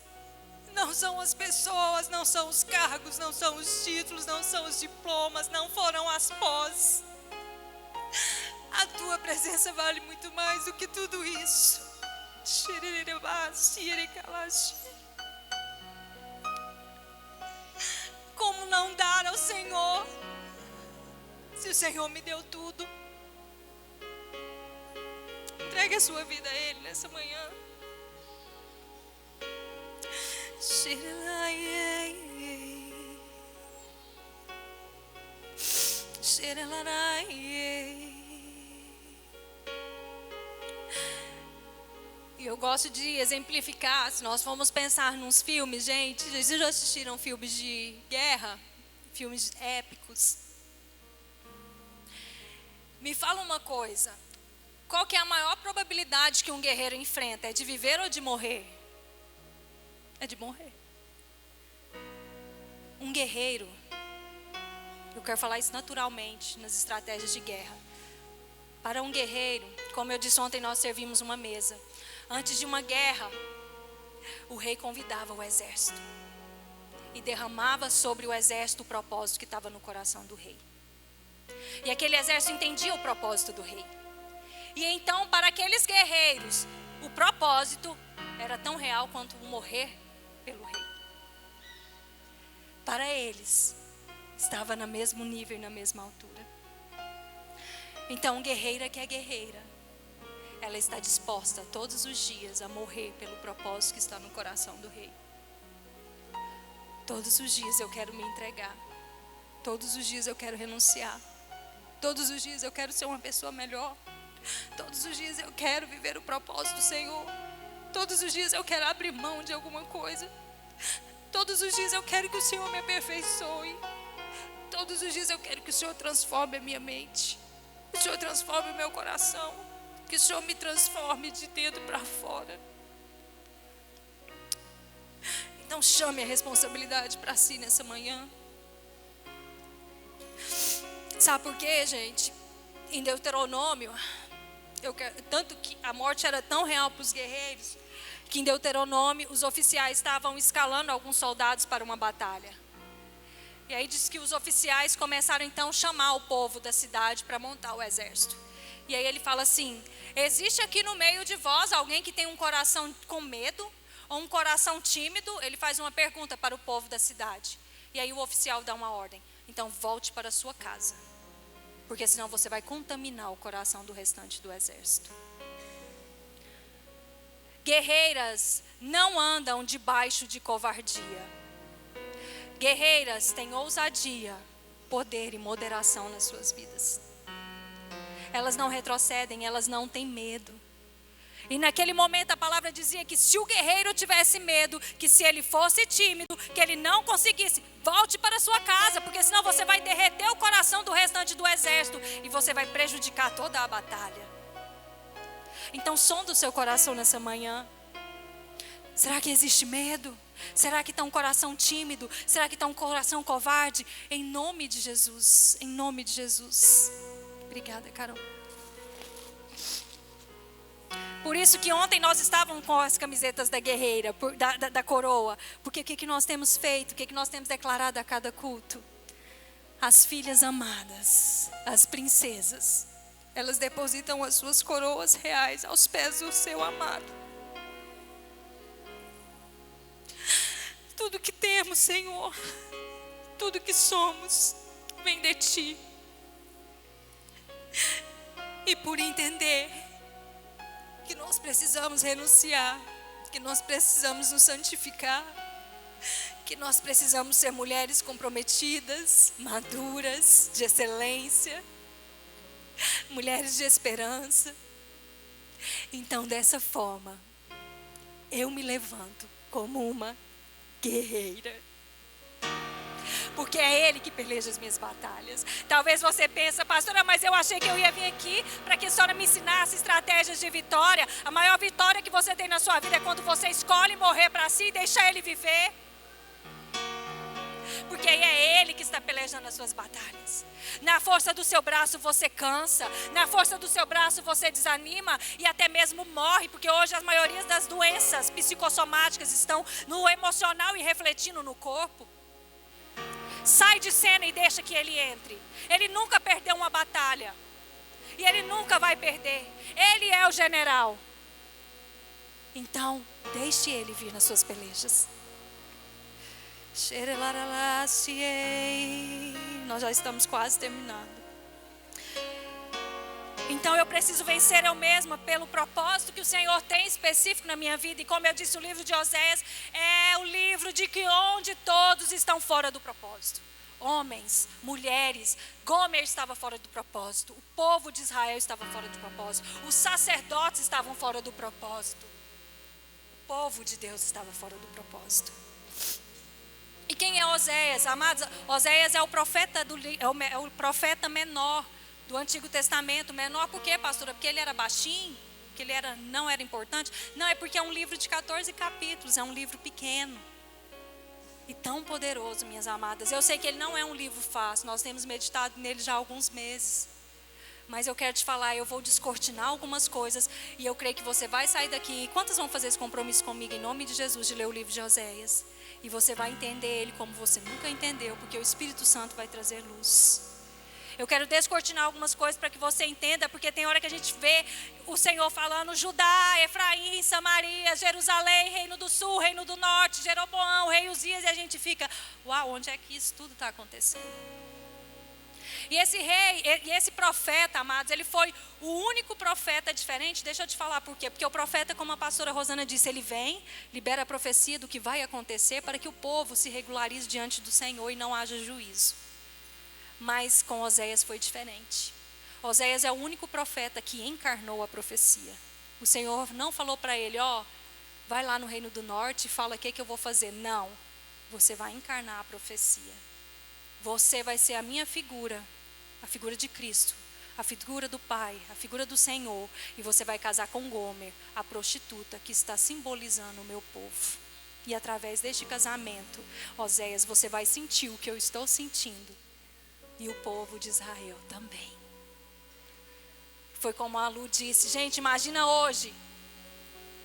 não são as pessoas, não são os cargos, não são os títulos, não são os diplomas, não foram as pós. A Tua presença vale muito mais do que tudo isso. Como não dar ao Senhor, se o Senhor me deu tudo? Entregue a sua vida a Ele nessa manhã. E eu gosto de exemplificar, se nós formos pensar nos filmes, gente, vocês já assistiram filmes de guerra? Filmes épicos? Me fala uma coisa, qual que é a maior probabilidade que um guerreiro enfrenta? É de viver ou de morrer? É de morrer. Um guerreiro, eu quero falar isso naturalmente nas estratégias de guerra. Para um guerreiro, como eu disse ontem, nós servimos uma mesa. Antes de uma guerra, o rei convidava o exército e derramava sobre o exército o propósito que estava no coração do rei. E aquele exército entendia o propósito do rei. E então, para aqueles guerreiros, o propósito era tão real quanto o morrer pelo rei. Para eles, estava no mesmo nível e na mesma altura. Então, guerreira que é guerreira, ela está disposta todos os dias a morrer pelo propósito que está no coração do rei. Todos os dias eu quero me entregar. Todos os dias eu quero renunciar. Todos os dias eu quero ser uma pessoa melhor. Todos os dias eu quero viver o propósito do Senhor. Todos os dias eu quero abrir mão de alguma coisa. Todos os dias eu quero que o Senhor me aperfeiçoe. Todos os dias eu quero que o Senhor transforme a minha mente. Que o Senhor transforme o meu coração. Que o Senhor me transforme de dentro para fora. Então chame a responsabilidade para si nessa manhã. Sabe por quê, gente? Em Deuteronômio, tanto que a morte era tão real para os guerreiros, que em Deuteronômio os oficiais estavam escalando alguns soldados para uma batalha. E aí diz que os oficiais começaram então a chamar o povo da cidade para montar o exército. E aí ele fala assim: existe aqui no meio de vós alguém que tem um coração com medo ou um coração tímido? Ele faz uma pergunta para o povo da cidade. E aí o oficial dá uma ordem: então volte para a sua casa, porque senão você vai contaminar o coração do restante do exército. Guerreiras não andam debaixo de covardia. Guerreiras têm ousadia, poder e moderação nas suas vidas. Elas não retrocedem, elas não têm medo. E naquele momento a palavra dizia que se o guerreiro tivesse medo, que se ele fosse tímido, que ele não conseguisse, volte para a sua casa, porque senão você vai derreter o coração do restante do exército e você vai prejudicar toda a batalha. Então sonda o seu coração nessa manhã. Será que existe medo? Será que está um coração tímido? Será que está um coração covarde? Em nome de Jesus, em nome de Jesus. Obrigada, Carol. Por isso que ontem nós estávamos com as camisetas da guerreira, da coroa. Porque o que nós temos feito? O que nós temos declarado a cada culto? As filhas amadas, as princesas, elas depositam as suas coroas reais aos pés do seu amado. Tudo que temos, Senhor, tudo que somos, vem de Ti. E por entender que nós precisamos renunciar, que nós precisamos nos santificar, que nós precisamos ser mulheres comprometidas, maduras, de excelência, mulheres de esperança. Então, dessa forma, eu me levanto como uma guerreira. Porque é Ele que peleja as minhas batalhas. Talvez você pense, pastora, mas eu achei que eu ia vir aqui para que a senhora me ensinasse estratégias de vitória. A maior vitória que você tem na sua vida é quando você escolhe morrer para si e deixar Ele viver. Porque é Ele que está pelejando as suas batalhas. Na força do seu braço você cansa. Na força do seu braço você desanima e até mesmo morre. Porque hoje a maioria das doenças psicossomáticas estão no emocional e refletindo no corpo. Sai de cena e deixa que Ele entre. Ele nunca perdeu uma batalha. E Ele nunca vai perder. Ele é o general. Então, deixe Ele vir nas suas pelejas. Nós já estamos quase terminando. Então eu preciso vencer eu mesma pelo propósito que o Senhor tem específico na minha vida. E como eu disse, o livro de Oséias é o livro de que onde todos estão fora do propósito. Homens, mulheres, Gomer estava fora do propósito. O povo de Israel estava fora do propósito. Os sacerdotes estavam fora do propósito. O povo de Deus estava fora do propósito. E quem é Oséias? Amados, Oséias é o profeta, é o profeta menor do Antigo Testamento. Menor por quê, pastora? Porque ele era baixinho? Porque ele não era importante? Não, é porque é um livro de 14 capítulos, é um livro pequeno. E tão poderoso, minhas amadas. Eu sei que ele não é um livro fácil, nós temos meditado nele já há alguns meses. Mas eu quero te falar, eu vou descortinar algumas coisas e eu creio que você vai sair daqui. Quantas vão fazer esse compromisso comigo em nome de Jesus de ler o livro de Oséias? E você vai entender ele como você nunca entendeu, porque o Espírito Santo vai trazer luz. Eu quero descortinar algumas coisas para que você entenda, porque tem hora que a gente vê o Senhor falando Judá, Efraim, Samaria, Jerusalém, Reino do Sul, Reino do Norte, Jeroboão, Rei Uzias, e a gente fica, uau, onde é que isso tudo está acontecendo? E esse rei, e esse profeta, amados, ele foi o único profeta diferente. Deixa eu te falar por quê. Porque o profeta, como a pastora Rosana disse, ele vem, libera a profecia do que vai acontecer para que o povo se regularize diante do Senhor e não haja juízo. Mas com Oséias foi diferente. Oséias é o único profeta que encarnou a profecia. O Senhor não falou para ele, vai lá no Reino do Norte e fala o que eu vou fazer. Não, você vai encarnar a profecia. Você vai ser a minha figura, a figura de Cristo, a figura do Pai, a figura do Senhor. E você vai casar com Gomer, a prostituta que está simbolizando o meu povo. E através deste casamento, Oséias, você vai sentir o que eu estou sentindo. E o povo de Israel também. Foi como a Lu disse, gente, imagina hoje.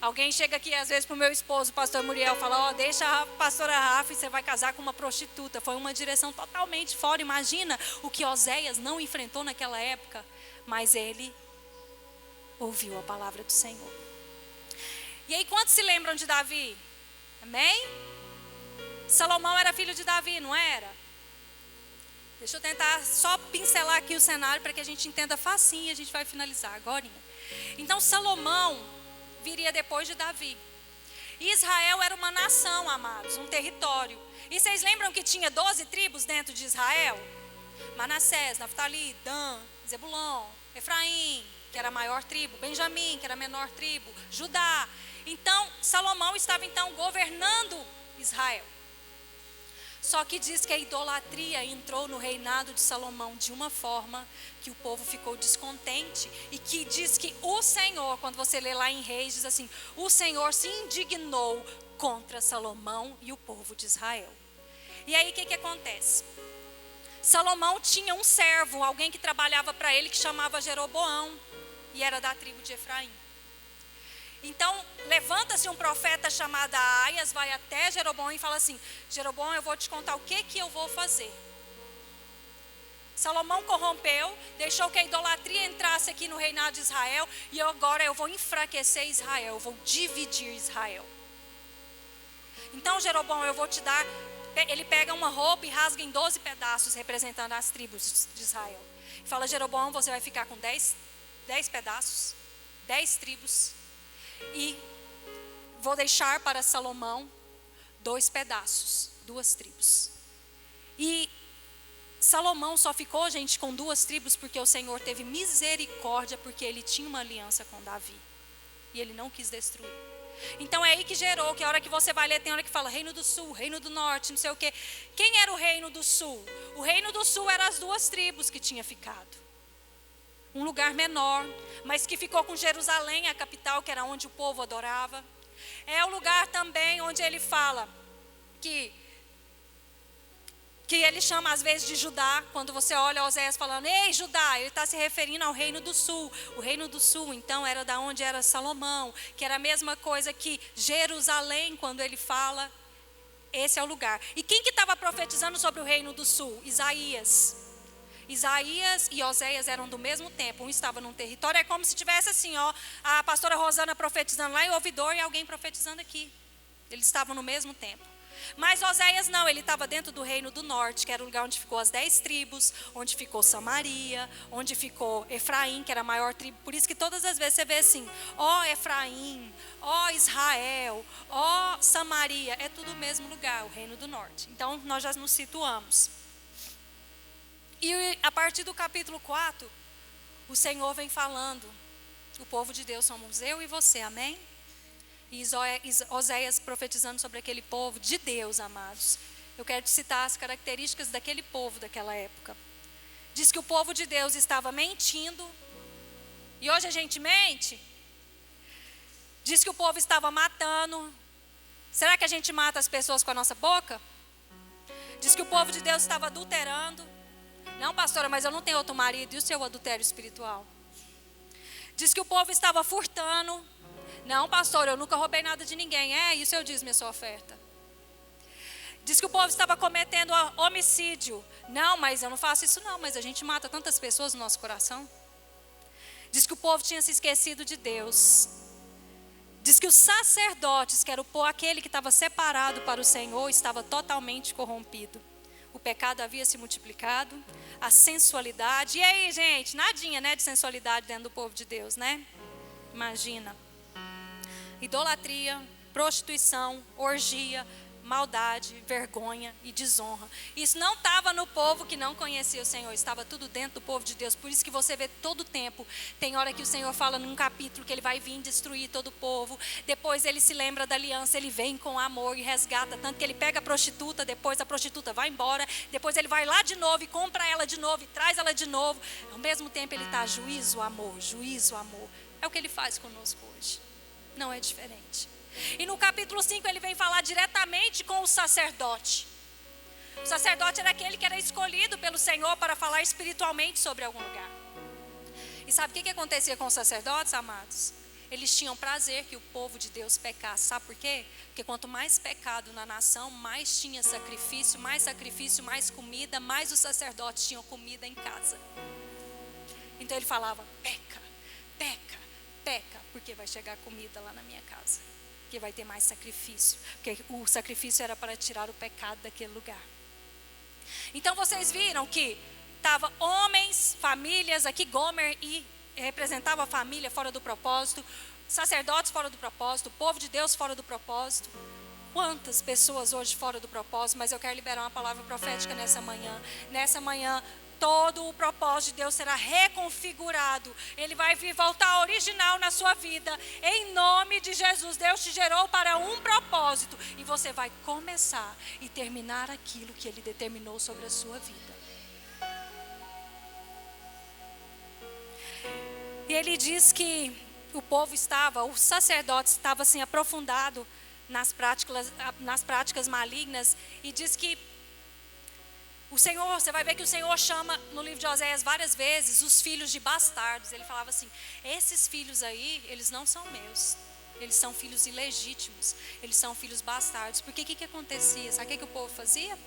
Alguém chega aqui às vezes para o meu esposo, o pastor Muriel, fala, deixa a pastora Rafa e você vai casar com uma prostituta. Foi uma direção totalmente fora. Imagina o que Oséias não enfrentou naquela época. Mas ele ouviu a palavra do Senhor. E aí, quantos se lembram de Davi? Amém? Salomão era filho de Davi, não era? Deixa eu tentar só pincelar aqui o cenário para que a gente entenda facinho e a gente vai finalizar agora. Então, Salomão viria depois de Davi. Israel era uma nação, amados, um território. E vocês lembram que tinha 12 tribos dentro de Israel? Manassés, Naftali, Dan, Zebulon, Efraim, que era a maior tribo, Benjamim, que era a menor tribo, Judá. Então, Salomão estava então governando Israel. Só que diz que a idolatria entrou no reinado de Salomão de uma forma que o povo ficou descontente. E que diz que o Senhor, quando você lê lá em Reis, diz assim, o Senhor se indignou contra Salomão e o povo de Israel. E aí o que acontece? Salomão tinha um servo, alguém que trabalhava para ele, que chamava Jeroboão, e era da tribo de Efraim. Então, levanta-se um profeta chamado Aias, vai até Jeroboão e fala assim: Jeroboão, eu vou te contar o que eu vou fazer. Salomão corrompeu, deixou que a idolatria entrasse aqui no reinado de Israel, e agora eu vou enfraquecer Israel, eu vou dividir Israel. Então, Jeroboão, eu vou te dar... Ele pega uma roupa e rasga em 12 pedaços, representando as tribos de Israel. E fala: Jeroboão, você vai ficar com 10 pedaços, 10 tribos. E vou deixar para Salomão 2 pedaços, 2 tribos. E Salomão só ficou, gente, com 2 tribos porque o Senhor teve misericórdia, porque ele tinha uma aliança com Davi. E ele não quis destruir. Então é aí que gerou, que a hora que você vai ler, tem hora que fala Reino do Sul, Reino do Norte, não sei o quê. Quem era o Reino do Sul? O Reino do Sul eram as 2 tribos que tinha ficado. Um lugar menor, mas que ficou com Jerusalém, a capital, que era onde o povo adorava. É o lugar também onde ele fala que ele chama às vezes de Judá. Quando você olha Oséias falando, ei Judá, ele está se referindo ao Reino do Sul. O Reino do Sul então era da onde era Salomão, que era a mesma coisa que Jerusalém. Quando ele fala, esse é o lugar. E quem que estava profetizando sobre o Reino do Sul? Isaías e Oséias eram do mesmo tempo. Um estava num território, é como se tivesse assim, ó, a pastora Rosana profetizando lá em Ouvidor e alguém profetizando aqui. Eles estavam no mesmo tempo. Mas Oséias não, ele estava dentro do Reino do Norte, que era o lugar onde ficou as 10 tribos, onde ficou Samaria, onde ficou Efraim, que era a maior tribo. Por isso que todas as vezes você vê assim, ó Efraim, ó Israel, ó Samaria, é tudo o mesmo lugar, o Reino do Norte. Então nós já nos situamos. E a partir do capítulo 4, o Senhor vem falando, o povo de Deus somos eu e você, amém? E Oséias profetizando sobre aquele povo de Deus, amados. Eu quero te citar as características daquele povo daquela época. Diz que o povo de Deus estava mentindo. E hoje a gente mente. Diz que o povo estava matando. Será que a gente mata as pessoas com a nossa boca? Diz que o povo de Deus estava adulterando. Não, pastora, mas eu não tenho outro marido. E o seu adultério espiritual? Diz que o povo estava furtando. Não, pastor, eu nunca roubei nada de ninguém. Isso eu dízimo, minha sua oferta. Diz que o povo estava cometendo homicídio. Não, mas eu não faço isso não. Mas a gente mata tantas pessoas no nosso coração. Diz que o povo tinha se esquecido de Deus. Diz que os sacerdotes, que era aquele que estava separado para o Senhor, estava totalmente corrompido. O pecado havia se multiplicado. A sensualidade. E aí, gente, nadinha, né, de sensualidade dentro do povo de Deus, né? Imagina. Idolatria, prostituição, orgia, maldade, vergonha e desonra. Isso não estava no povo que não conhecia o Senhor, estava tudo dentro do povo de Deus. Por isso que você vê todo o tempo, tem hora que o Senhor fala num capítulo que ele vai vir destruir todo o povo, depois ele se lembra da aliança, ele vem com amor e resgata, tanto que ele pega a prostituta, depois a prostituta vai embora, depois ele vai lá de novo e compra ela de novo e traz ela de novo. Ao mesmo tempo ele está juízo, amor, é o que ele faz conosco hoje. Não é diferente. E no capítulo 5 ele vem falar diretamente com o sacerdote. O sacerdote era aquele que era escolhido pelo Senhor para falar espiritualmente sobre algum lugar. E sabe o que acontecia com os sacerdotes, amados? Eles tinham prazer que o povo de Deus pecasse. Sabe por quê? Porque quanto mais pecado na nação, mais tinha sacrifício, mais comida, mais os sacerdotes tinham comida em casa. Então ele falava, peca, porque vai chegar comida lá na minha casa. Porque vai ter mais sacrifício. Porque o sacrifício era para tirar o pecado daquele lugar. Então vocês viram que estava homens, famílias, aqui Gomer e representava a família fora do propósito, sacerdotes fora do propósito, povo de Deus fora do propósito. Quantas pessoas hoje fora do propósito, mas eu quero liberar uma palavra profética nessa manhã. Nessa manhã, todo o propósito de Deus será reconfigurado. Ele vai voltar ao original na sua vida. Em nome de Jesus, Deus te gerou para um propósito. E você vai começar e terminar aquilo que Ele determinou sobre a sua vida. E ele diz que o povo estava, o sacerdote estava assim aprofundado nas práticas malignas, e diz que o Senhor, você vai ver que o Senhor chama no livro de Oséias várias vezes os filhos de bastardos. Ele falava assim: esses filhos aí, eles não são meus, eles são filhos ilegítimos, eles são filhos bastardos. Porque o que acontecia? Sabe o que o povo fazia?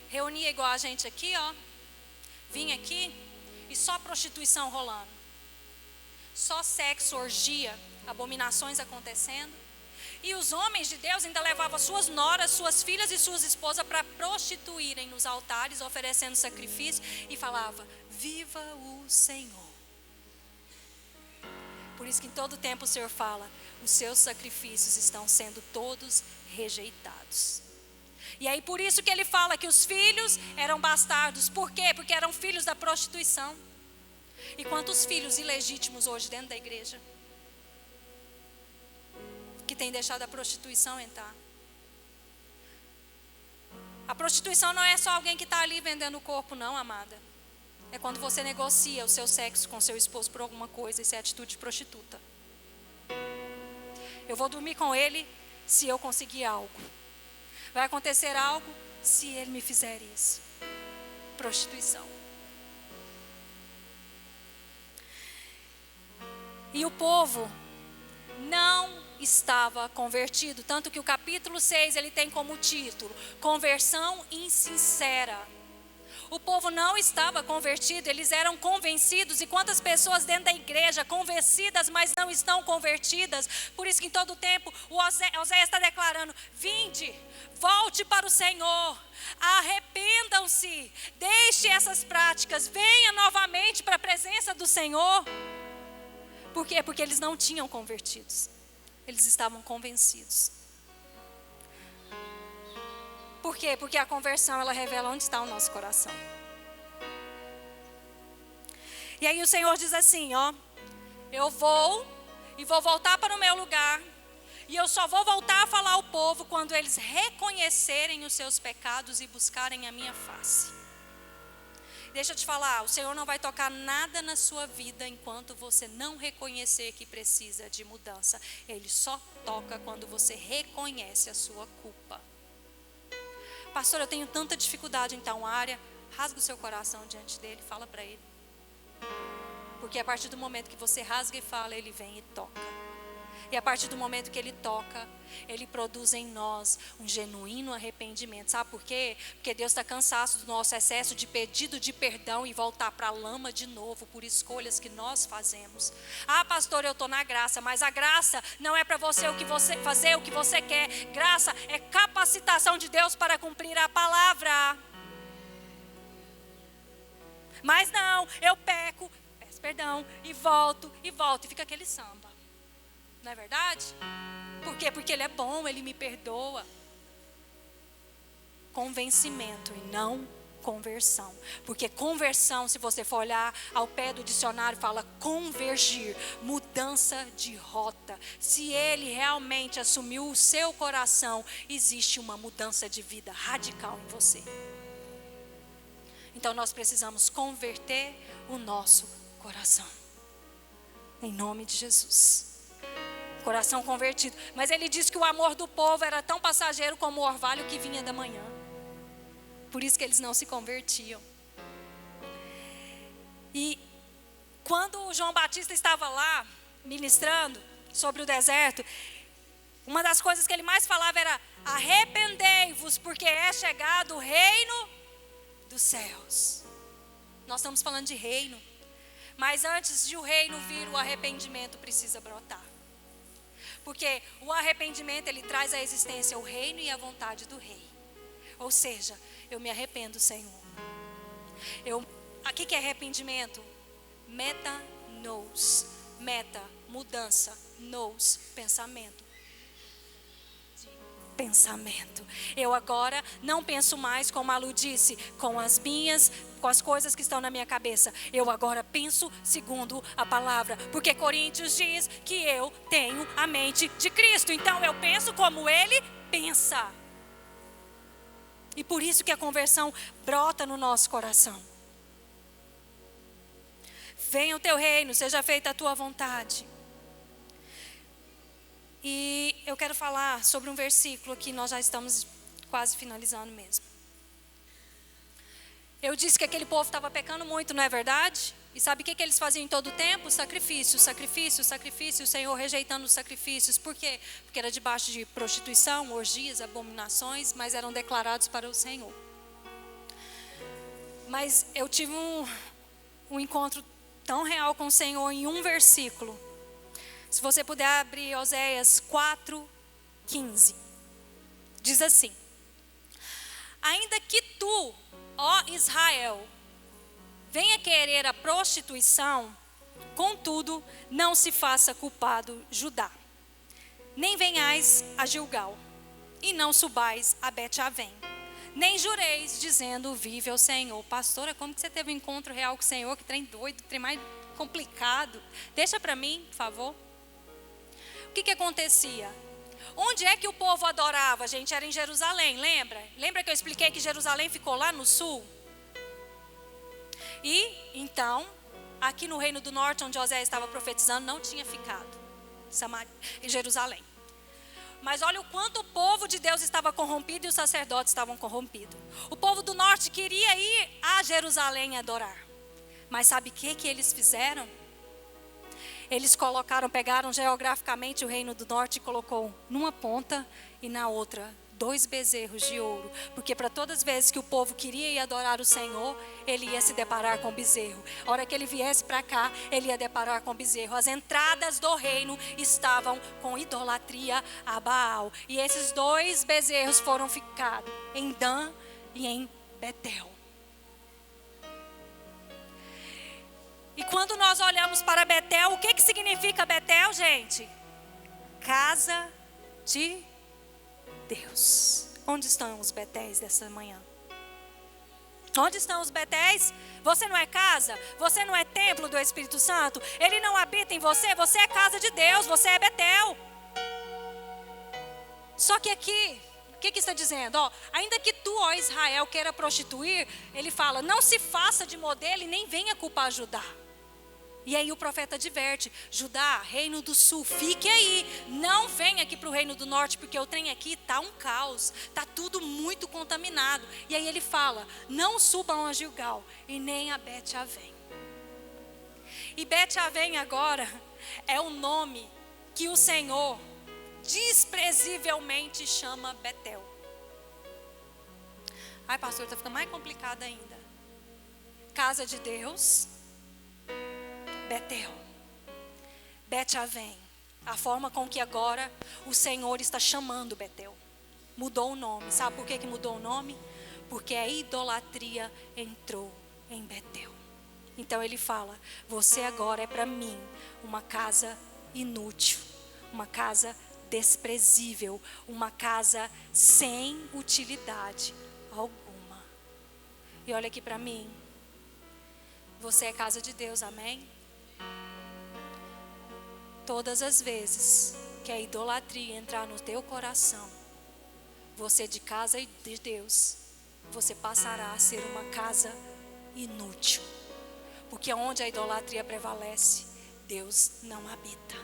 Reunia igual a gente aqui, ó, vinha aqui e só prostituição rolando, só sexo, orgia, abominações acontecendo. E os homens de Deus ainda levavam suas noras, suas filhas e suas esposas para prostituírem nos altares, oferecendo sacrifício, e falava: viva o Senhor. Por isso que em todo tempo o Senhor fala: os seus sacrifícios estão sendo todos rejeitados. E aí por isso que ele fala que os filhos eram bastardos. Por quê? Porque eram filhos da prostituição. E quantos filhos ilegítimos hoje dentro da igreja que tem deixado a prostituição entrar? A prostituição não é só alguém que está ali vendendo o corpo, não, amada. É quando você negocia o seu sexo com seu esposo por alguma coisa. Isso é atitude de prostituta. Eu vou dormir com ele se eu conseguir algo. Vai acontecer algo se ele me fizer isso. Prostituição. E o povo não estava convertido. Tanto que o capítulo 6 ele tem como título: conversão insincera. O povo não estava convertido, eles eram convencidos. E quantas pessoas dentro da igreja convencidas, mas não estão convertidas? Por isso que em todo tempo o Oséias está declarando: vinde, volte para o Senhor, arrependam-se, deixe essas práticas, venha novamente para a presença do Senhor. Por quê? Porque eles não tinham convertidos, eles estavam convencidos. Por quê? Porque a conversão, ela revela onde está o nosso coração. E aí o Senhor diz assim, ó: eu vou e vou voltar para o meu lugar, e eu só vou voltar a falar ao povo quando eles reconhecerem os seus pecados e buscarem a minha face. Deixa eu te falar, o Senhor não vai tocar nada na sua vida enquanto você não reconhecer que precisa de mudança. Ele só toca quando você reconhece a sua culpa. Pastor, eu tenho tanta dificuldade em tal área. Rasga o seu coração diante dele, fala para ele. Porque a partir do momento que você rasga e fala, ele vem e toca. E a partir do momento que ele toca, ele produz em nós um genuíno arrependimento. Sabe por quê? Porque Deus está cansado do nosso excesso de pedido de perdão e voltar para a lama de novo por escolhas que nós fazemos. Ah, pastor, eu estou na graça, mas a graça não é para você fazer o que você quer. Graça é capacitação de Deus para cumprir a palavra. Mas não, eu peco, peço perdão e volto, e fica aquele samba. Não é verdade? Por quê? Porque ele é bom, ele me perdoa. Convencimento e não conversão. Porque conversão, se você for olhar ao pé do dicionário, fala convergir, mudança de rota. Se ele realmente assumiu o seu coração, existe uma mudança de vida radical em você. Então nós precisamos converter o nosso coração. Em nome de Jesus. Coração convertido. Mas ele diz que o amor do povo era tão passageiro como o orvalho que vinha da manhã. Por isso que eles não se convertiam. E quando o João Batista estava lá ministrando sobre o deserto, uma das coisas que ele mais falava era: arrependei-vos, porque é chegado o reino dos céus. Nós estamos falando de reino. Mas antes de o reino vir, o arrependimento precisa brotar. Porque o arrependimento, ele traz à existência o reino e a vontade do rei. Ou seja, eu me arrependo, Senhor. O que é arrependimento? Meta-nous. Meta, mudança. Nous, pensamento. Pensamento. Eu agora não penso mais, como a Lu disse, com as coisas que estão na minha cabeça. Eu agora penso segundo a palavra. Porque Coríntios diz que eu tenho a mente de Cristo. Então eu penso como ele pensa. E por isso que a conversão brota no nosso coração. Venha o teu reino, seja feita a tua vontade. E eu quero falar sobre um versículo aqui, nós já estamos quase finalizando mesmo. Eu disse que aquele povo estava pecando muito, não é verdade? E sabe o que eles faziam em todo o tempo? Sacrifício, sacrifício, sacrifício, o Senhor rejeitando os sacrifícios. Por quê? Porque era debaixo de prostituição, orgias, abominações, mas eram declarados para o Senhor. Mas eu tive um encontro tão real com o Senhor em um versículo. Se você puder abrir Oséias 4:15. Diz assim: ainda que tu, ó Israel, venha querer a prostituição, contudo, não se faça culpado Judá. Nem venhais a Gilgal, e não subais a Bet-Avém. Nem jureis, dizendo, vive o Senhor. Pastora, como que você teve um encontro real com o Senhor? Que trem doido, que trem mais complicado. Deixa para mim, por favor. O que acontecia? Onde é que o povo adorava, gente? Era em Jerusalém, lembra? Lembra que eu expliquei que Jerusalém ficou lá no sul? E, então, aqui no Reino do Norte, onde Oséias estava profetizando, não tinha ficado em Jerusalém. Mas olha o quanto o povo de Deus estava corrompido e os sacerdotes estavam corrompidos. O povo do norte queria ir a Jerusalém adorar. Mas sabe o que eles fizeram? Eles pegaram geograficamente o Reino do Norte e colocou numa ponta e na outra 2 bezerros de ouro. Porque para todas as vezes que o povo queria ir adorar o Senhor, ele ia se deparar com o bezerro. A hora que ele viesse para cá, ele ia deparar com o bezerro. As entradas do reino estavam com idolatria a Baal. E esses 2 bezerros foram ficados em Dan e em Betel. E quando nós olhamos para Betel, o que significa Betel, gente? Casa de Deus. Onde estão os Betéis dessa manhã? Onde estão os Betéis? Você não é casa? Você não é templo do Espírito Santo? Ele não habita em você? Você é casa de Deus, você é Betel. Só que aqui, o que está dizendo? Ainda que tu, ó Israel, queira prostituir, ele fala, não se faça de modelo e nem venha culpar Judá. E aí o profeta adverte, Judá, reino do sul, fique aí, não venha aqui para o reino do norte, porque o trem aqui está um caos, está tudo muito contaminado. E aí ele fala, não subam a Gilgal e nem a Bet-Avém. E Bet-Avém agora é o nome que o Senhor desprezivelmente chama Betel. Ai, pastor, está ficando mais complicado ainda. Casa de Deus, Betel, Bet-Avém, a forma com que agora o Senhor está chamando Betel. Mudou o nome. Sabe por que mudou o nome? Porque a idolatria entrou em Betel. Então ele fala, você agora é para mim uma casa inútil, uma casa desprezível, uma casa sem utilidade alguma. E olha aqui para mim, você é casa de Deus, amém? Todas as vezes que a idolatria entrar no teu coração, você de casa de Deus, você passará a ser uma casa inútil. Porque onde a idolatria prevalece, Deus não habita.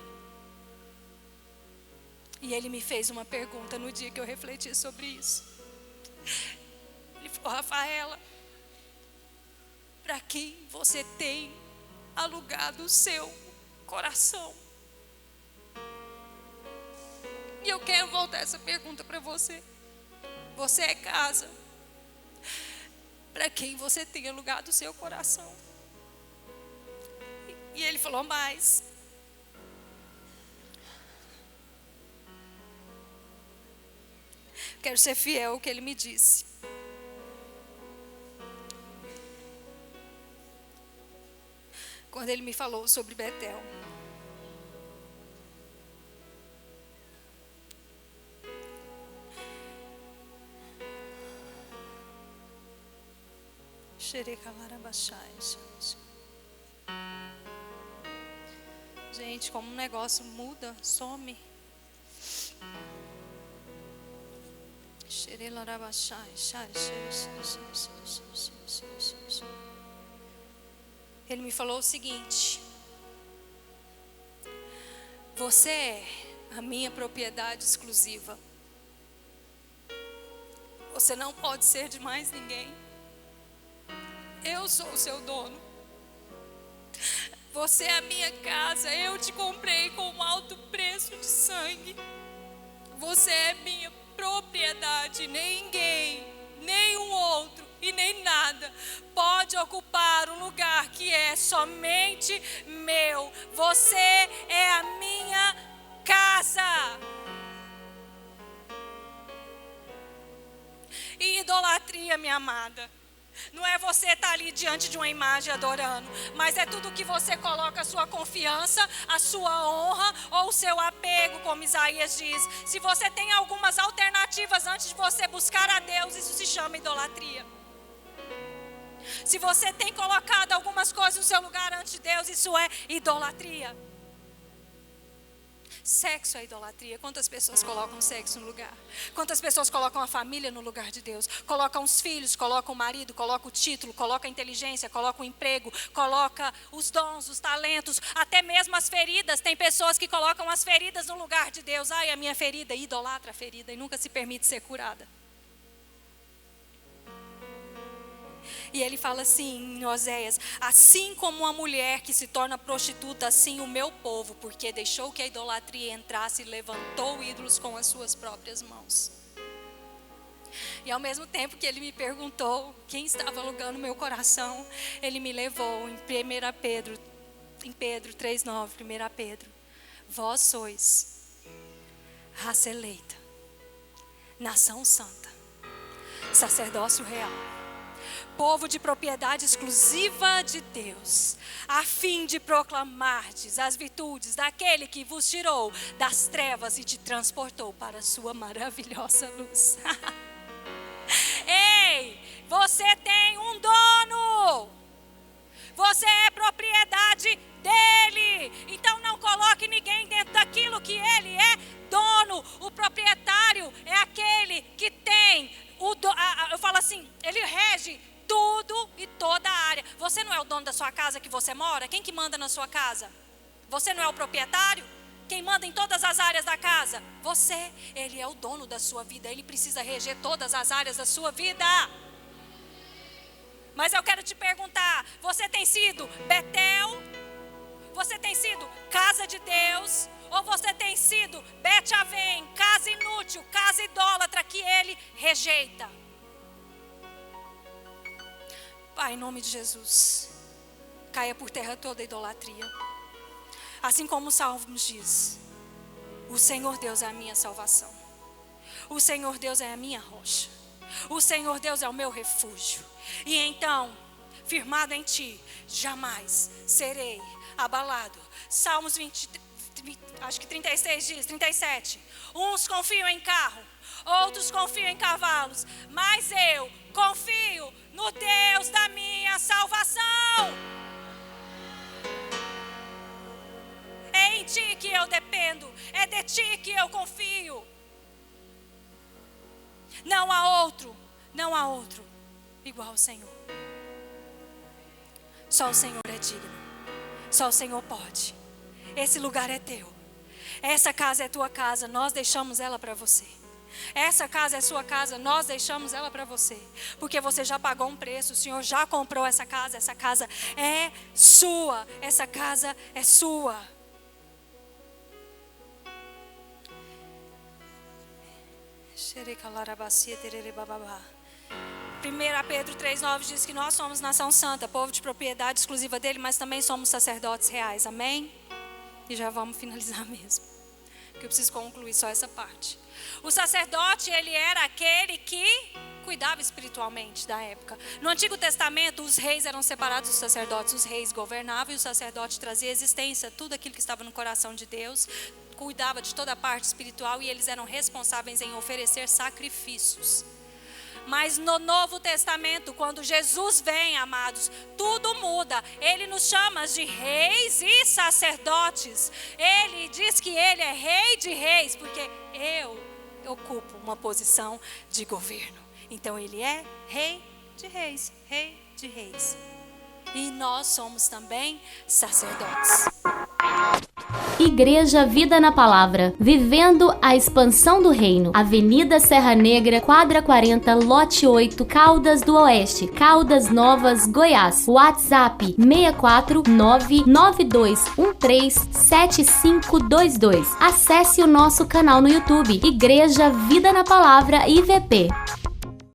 E ele me fez uma pergunta no dia que eu refleti sobre isso. Ele falou, Rafaela, para quem você tem alugado o seu coração? E eu quero voltar essa pergunta para você. Você é casa. Para quem você tem alugado o seu coração? E ele falou mais. Quero ser fiel ao que ele me disse. Quando ele me falou sobre Betel. Gente, como um negócio muda, some. Ele me falou o seguinte: você é a minha propriedade exclusiva. Você não pode ser de mais ninguém. Eu sou o seu dono. Você é a minha casa. Eu te comprei com um alto preço de sangue. Você é minha propriedade. Ninguém, nenhum outro e nem nada pode ocupar um lugar que é somente meu. Você é a minha casa. E idolatria, minha amada, não é você estar ali diante de uma imagem adorando, mas é tudo que você coloca a sua confiança, a sua honra ou o seu apego, como Isaías diz. Se você tem algumas alternativas antes de você buscar a Deus, isso se chama idolatria. Se você tem colocado algumas coisas no seu lugar antes de Deus, isso é idolatria. Sexo é idolatria. Quantas pessoas colocam o sexo no lugar? Quantas pessoas colocam a família no lugar de Deus? Colocam os filhos, colocam o marido, colocam o título, colocam a inteligência, colocam o emprego, colocam os dons, os talentos, até mesmo as feridas. Tem pessoas que colocam as feridas no lugar de Deus. Ai, a minha ferida, idolatra a ferida e nunca se permite ser curada. E ele fala assim em Oséias: assim como uma mulher que se torna prostituta, assim o meu povo, porque deixou que a idolatria entrasse e levantou ídolos com as suas próprias mãos. E ao mesmo tempo que ele me perguntou quem estava alugando meu coração, ele me levou em Pedro 3:9, 1 Pedro. Vós sois raça eleita, nação santa, sacerdócio real, povo de propriedade exclusiva de Deus, a fim de proclamardes as virtudes daquele que vos tirou das trevas e te transportou para a sua maravilhosa luz. Ei, você tem um dono, você é propriedade dele, então não coloque ninguém dentro daquilo que ele é dono. O proprietário é aquele que tem, eu falo assim, ele rege tudo e toda a área. Você não é o dono da sua casa que você mora? Quem que manda na sua casa? Você não é o proprietário? Quem manda em todas as áreas da casa? Você. Ele é o dono da sua vida. Ele precisa reger todas as áreas da sua vida. Mas eu quero te perguntar, você tem sido Betel? Você tem sido casa de Deus? Ou você tem sido Bet-Aven, casa inútil, casa idólatra que ele rejeita? Pai, em nome de Jesus, caia por terra toda idolatria. Assim como o Salmos diz, o Senhor Deus é a minha salvação. O Senhor Deus é a minha rocha. O Senhor Deus é o meu refúgio. E então, firmado em ti, jamais serei abalado. Salmos 36 diz, 37. Uns confiam em carro, outros confiam em cavalos, mas eu confio no Deus da minha salvação. É em ti que eu dependo, é de ti que eu confio. Não há outro igual ao Senhor. Só o Senhor é digno, só o Senhor pode. Esse lugar é teu, essa casa é tua casa, nós deixamos ela para você. Essa casa é sua casa, nós deixamos ela para você, porque você já pagou um preço, o Senhor já comprou essa casa é sua, essa casa é sua. Primeira Pedro 3:9 diz que nós somos nação santa, povo de propriedade exclusiva dele, mas também somos sacerdotes reais, amém? E já vamos finalizar mesmo, porque eu preciso concluir só essa parte. O sacerdote, ele era aquele que cuidava espiritualmente da época. No Antigo Testamento, os reis eram separados dos sacerdotes. Os reis governavam e o sacerdote trazia existência, tudo aquilo que estava no coração de Deus, cuidava de toda a parte espiritual e eles eram responsáveis em oferecer sacrifícios. Mas no Novo Testamento, quando Jesus vem, amados, tudo muda. Ele nos chama de reis e sacerdotes. Ele diz que ele é rei de reis, porque eu ocupo uma posição de governo. Então ele é rei de reis, rei de reis. E nós somos também sacerdotes. Igreja Vida na Palavra, vivendo a expansão do reino. Avenida Serra Negra, quadra 40, lote 8, Caldas do Oeste, Caldas Novas, Goiás. WhatsApp 64992137522. Acesse o nosso canal no YouTube, Igreja Vida na Palavra IVP.